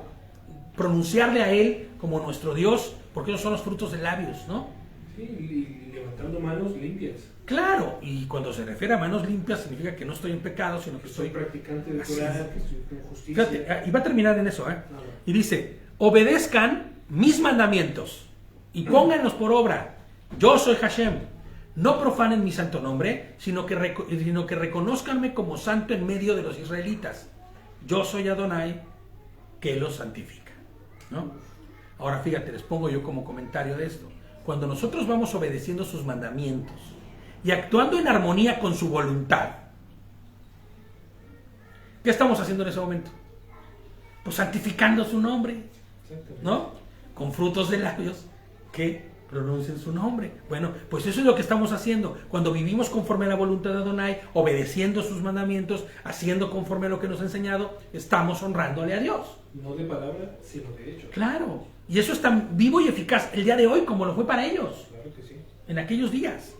pronunciarle a Él como nuestro Dios, porque esos son los frutos de labios, ¿no? Sí, y levantando manos limpias. Claro, y cuando se refiere a manos limpias significa que no estoy en pecado, sino que Soy estoy... practicante de Así Torah, es. que estoy con justicia. Fíjate, y va a terminar en eso, ¿eh? Ah, bueno. Y dice, obedezcan mis mandamientos y pónganlos por obra. Yo soy Hashem. No profanen mi santo nombre, sino que reconózcanme como santo en medio de los israelitas. Yo soy Adonai, que los santifica, ¿no? Ahora fíjate, les pongo yo como comentario de esto. Cuando nosotros vamos obedeciendo sus mandamientos y actuando en armonía con su voluntad, ¿qué estamos haciendo en ese momento? Pues santificando su nombre, ¿no? Con frutos de labios que pronuncien su nombre. Bueno, pues eso es lo que estamos haciendo. Cuando vivimos conforme a la voluntad de Adonai, obedeciendo sus mandamientos, haciendo conforme a lo que nos ha enseñado, estamos honrándole a Dios. No de palabra, sino de hecho. Claro. Y eso es tan vivo y eficaz el día de hoy como lo fue para ellos, Claro que sí. en aquellos días,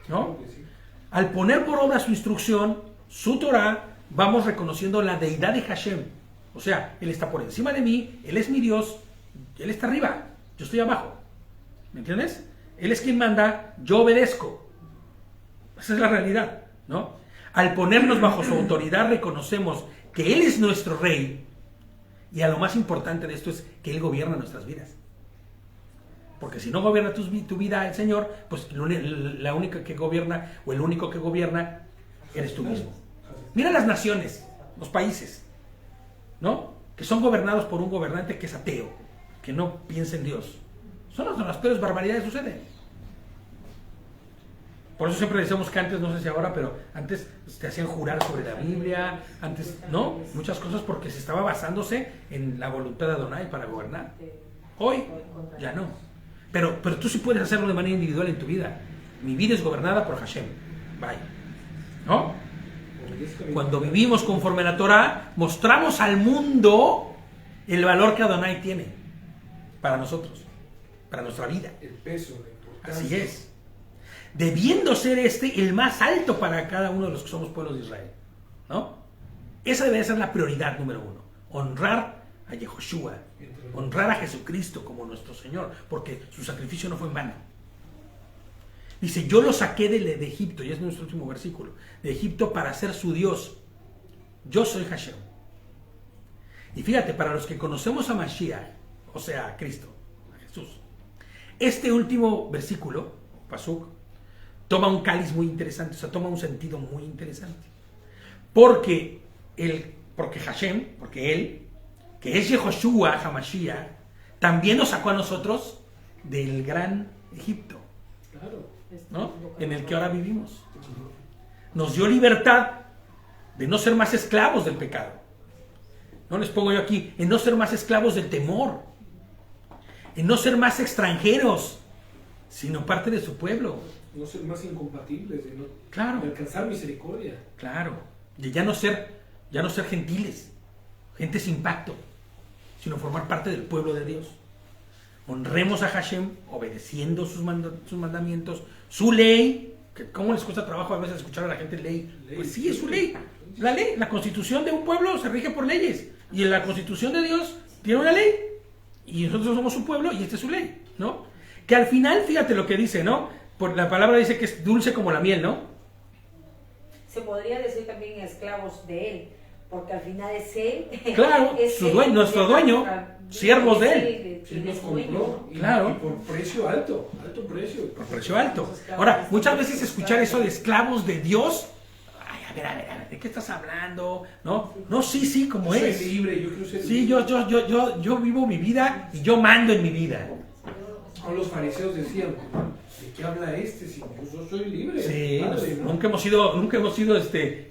¿no? Claro que sí. Al poner por obra su instrucción, su Torah, vamos reconociendo la deidad de Hashem. O sea, Él está por encima de mí, Él es mi Dios, Él está arriba, yo estoy abajo. ¿Me entiendes? Él es quien manda, yo obedezco. Esa es la realidad, ¿no? Al ponernos bajo su autoridad, reconocemos que Él es nuestro Rey. Y a lo más importante de esto es que Él gobierna nuestras vidas. Porque si no gobierna tu vida el Señor, pues la única que gobierna, o el único que gobierna, eres tú mismo. Mira las naciones, los países, ¿no? Que son gobernados por un gobernante que es ateo, que no piensa en Dios. Son las peores barbaridades que suceden. Por eso siempre decimos que antes, no sé si ahora, pero antes te hacían jurar sobre la Biblia, antes, ¿no? Muchas cosas porque se estaba basándose en la voluntad de Adonai para gobernar. Hoy, ya no. Pero tú sí puedes hacerlo de manera individual en tu vida. Mi vida es gobernada por Hashem. Bye. ¿No? Cuando vivimos conforme a la Torah, mostramos al mundo el valor que Adonai tiene para nosotros, para nuestra vida. El peso, la importancia. Así es. Debiendo ser el más alto para cada uno de los que somos pueblos de Israel, ¿no? Esa debe ser la prioridad número uno. Honrar a Yehoshua, honrar a Jesucristo como nuestro Señor, porque su sacrificio no fue en vano. Dice, yo lo saqué de Egipto, y es nuestro último versículo, de Egipto para ser su Dios. Yo soy Hashem. Y fíjate, para los que conocemos a Mashiach, o sea, a Cristo, a Jesús, este último versículo, Pasuk, toma un cáliz muy interesante, o sea, toma un sentido muy interesante. Porque Hashem, porque Él, que es Yehoshua HaMashiach, también nos sacó a nosotros del gran Egipto, Claro. ¿no? En el que ahora vivimos. Nos dio libertad de no ser más esclavos del pecado. No les pongo yo aquí, en no ser más esclavos del temor, en no ser más extranjeros, sino parte de su pueblo. No ser más incompatibles, de, no, Claro. de alcanzar misericordia. Claro, de ya no ser gentiles, gente sin pacto, sino formar parte del pueblo de Dios. Honremos a Hashem obedeciendo sus mandamientos, su ley, que cómo les cuesta trabajo a veces escuchar a la gente ley. Pues sí, es su ley. La ley, la constitución de un pueblo se rige por leyes, y en la constitución de Dios tiene una ley, y nosotros somos su pueblo y esta es su ley, ¿no? Que al final, fíjate lo que dice, ¿no? Por la palabra dice que es dulce como la miel, ¿no? Se podría decir también esclavos de él, porque al final es él. Claro, es su él, dueño, nuestro dueño, siervos de él. Él nos es dueño. compró y, Claro. y por precio alto, alto precio. Por precio alto. Ahora, muchas veces escuchar eso de esclavos de Dios, ay, a ver, ¿de qué estás hablando? No, sí, como Yo soy es. libre, yo quiero ser Sí, libre. yo vivo mi vida y yo mando en mi vida. Aún los fariseos decían, ¿de qué habla este? Si yo soy libre. Sí, padre, ¿no? nunca hemos sido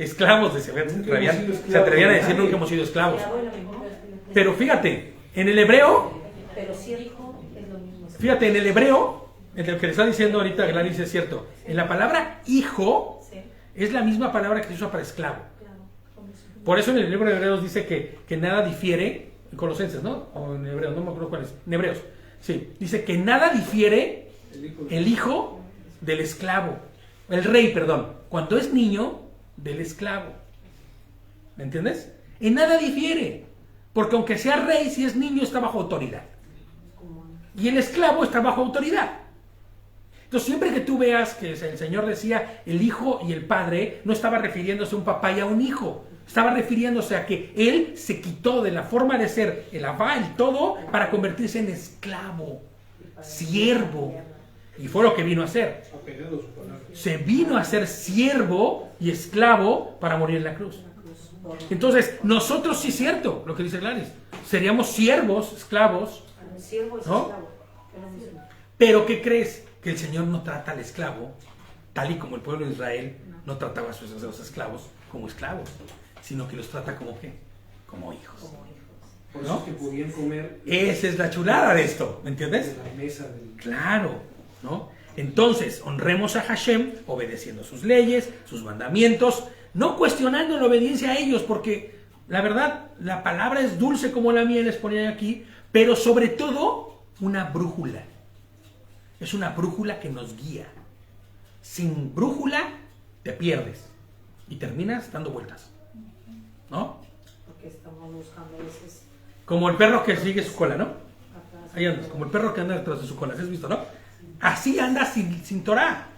esclavos de se Nunca hemos sido esclavos se atrevían a de decir nadie. nunca hemos sido esclavos. La abuela me dijo, Pero fíjate, en el hebreo, pero si hijo es lo mismo. fíjate, en el hebreo, en lo que le está diciendo ahorita Gladys es cierto, en la palabra hijo Sí, es la misma palabra que se usa para esclavo. claro. Como si- Por eso en el libro de Hebreos dice que nada difiere, en Colosenses, ¿no? O en Hebreos, no me acuerdo cuál es, en Hebreos, sí, dice que nada difiere El hijo el hijo del esclavo. el rey, perdón, cuando es niño del esclavo. ¿Me entiendes? En nada difiere, porque aunque sea rey, si es niño está bajo autoridad. Y el esclavo está bajo autoridad. Entonces, siempre que tú veas que el Señor decía el hijo y el padre, no estaba refiriéndose a un papá y a un hijo. Estaba refiriéndose a que él se quitó de la forma de ser el abá, el todo, para convertirse en esclavo, siervo. Y fue lo que vino a hacer. Se vino a ser siervo y esclavo para morir en la cruz. Entonces, nosotros sí es cierto, lo que dice Gladys. Seríamos siervos, esclavos, ¿no? Pero ¿qué crees? Que el Señor no trata al esclavo, tal y como el pueblo de Israel no trataba a los esclavos como esclavos, sino que los trata como ¿qué? Como hijos. Por eso es que podían comer. Esa es la chulada de esto, ¿me entiendes? De la mesa del... Claro, ¿no? Entonces, honremos a Hashem obedeciendo sus leyes, sus mandamientos, no cuestionando la obediencia a ellos, porque la verdad, la palabra es dulce como la miel, les ponía aquí, pero sobre todo una brújula. Es una brújula que nos guía. Sin brújula te pierdes y terminas dando vueltas, ¿no? Porque estamos buscando veces Como el perro que sigue su cola, ¿no? Ahí andas, como el perro que anda detrás de su cola, ¿has visto, no? Así andas sin Torah,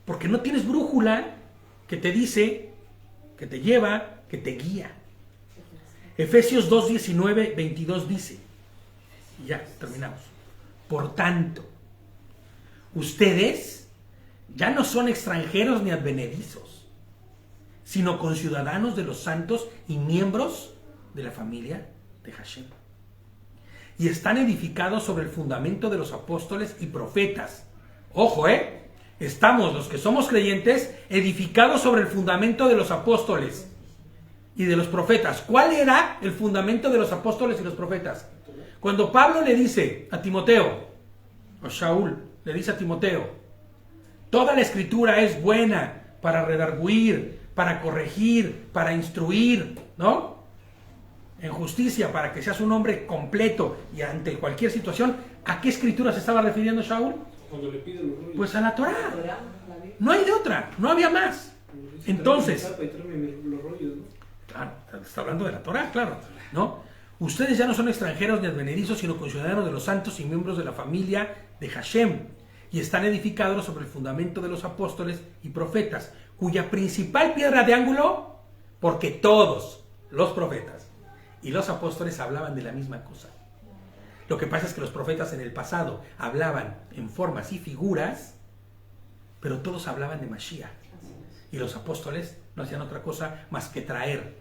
porque no tienes brújula que te dice, que te lleva, que te guía. Efesios 2:19, 22 dice, y ya, terminamos. Por tanto, ustedes ya no son extranjeros ni advenedizos, sino conciudadanos de los santos y miembros de la familia de Hashem. Y están edificados sobre el fundamento de los apóstoles y profetas. Ojo, estamos los que somos creyentes edificados sobre el fundamento de los apóstoles y de los profetas. ¿Cuál era el fundamento de los apóstoles y los profetas? Cuando Pablo le dice a Timoteo, o Shaul, le dice a Timoteo, toda la escritura es buena para redarguir, para corregir, para instruir, ¿no? En justicia, para que seas un hombre completo y ante cualquier situación. ¿A qué escritura se estaba refiriendo Shaul? Cuando le pide los rollos. Pues a la Torá. No hay de otra, no había más. Entonces, los rollos, ¿no? Claro, está hablando de la Torá, claro, ¿no? Ustedes ya no son extranjeros ni advenedizos, sino conciudadanos de los santos y miembros de la familia de Hashem, y están edificados sobre el fundamento de los apóstoles y profetas, cuya principal piedra de ángulo, porque todos los profetas y los apóstoles hablaban de la misma cosa. Lo que pasa es que los profetas en el pasado hablaban en formas y figuras, pero todos hablaban de Mashiach. Y los apóstoles no hacían otra cosa más que traer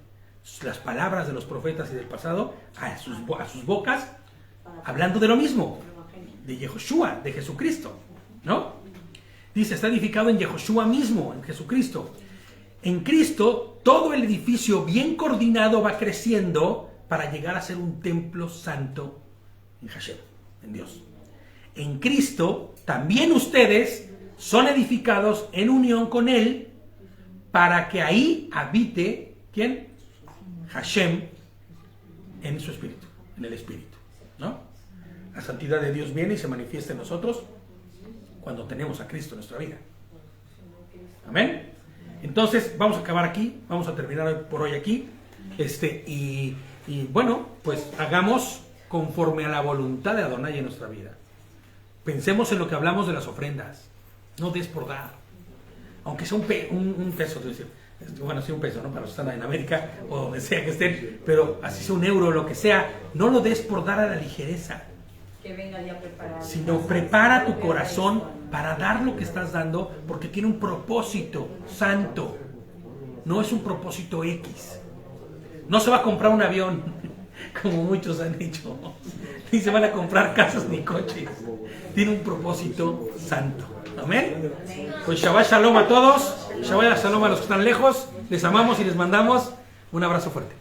las palabras de los profetas y del pasado a sus bocas, hablando de lo mismo, de Yehoshua, de Jesucristo, ¿no? Dice, está edificado en Yehoshua mismo, en Jesucristo. En Cristo, todo el edificio bien coordinado va creciendo para llegar a ser un templo santo en Hashem, en Dios. En Cristo, también ustedes son edificados en unión con Él, para que ahí habite, ¿quién? Hashem, en su espíritu, en el espíritu, ¿no? La santidad de Dios viene y se manifiesta en nosotros cuando tenemos a Cristo en nuestra vida. Amén. Entonces, vamos a acabar aquí, vamos a terminar por hoy aquí, y bueno, pues hagamos conforme a la voluntad de Adonai en nuestra vida. Pensemos en lo que hablamos de las ofrendas, no des por dar. Aunque sea un peso, bueno, sí un peso, ¿no? Para los que están en América o donde sea que estén, pero así sea un euro, lo que sea, no lo des por dar a la ligereza. que venga ya preparado. Sino prepara tu corazón para dar lo que estás dando, porque tiene un propósito santo. No es un propósito X. No se va a comprar un avión, como muchos han dicho. Ni se van a comprar casas ni coches. Tiene un propósito santo. Amén. Pues Shabbat Shalom a todos. Shabbat Shalom a los que están lejos. Les amamos y les mandamos un abrazo fuerte.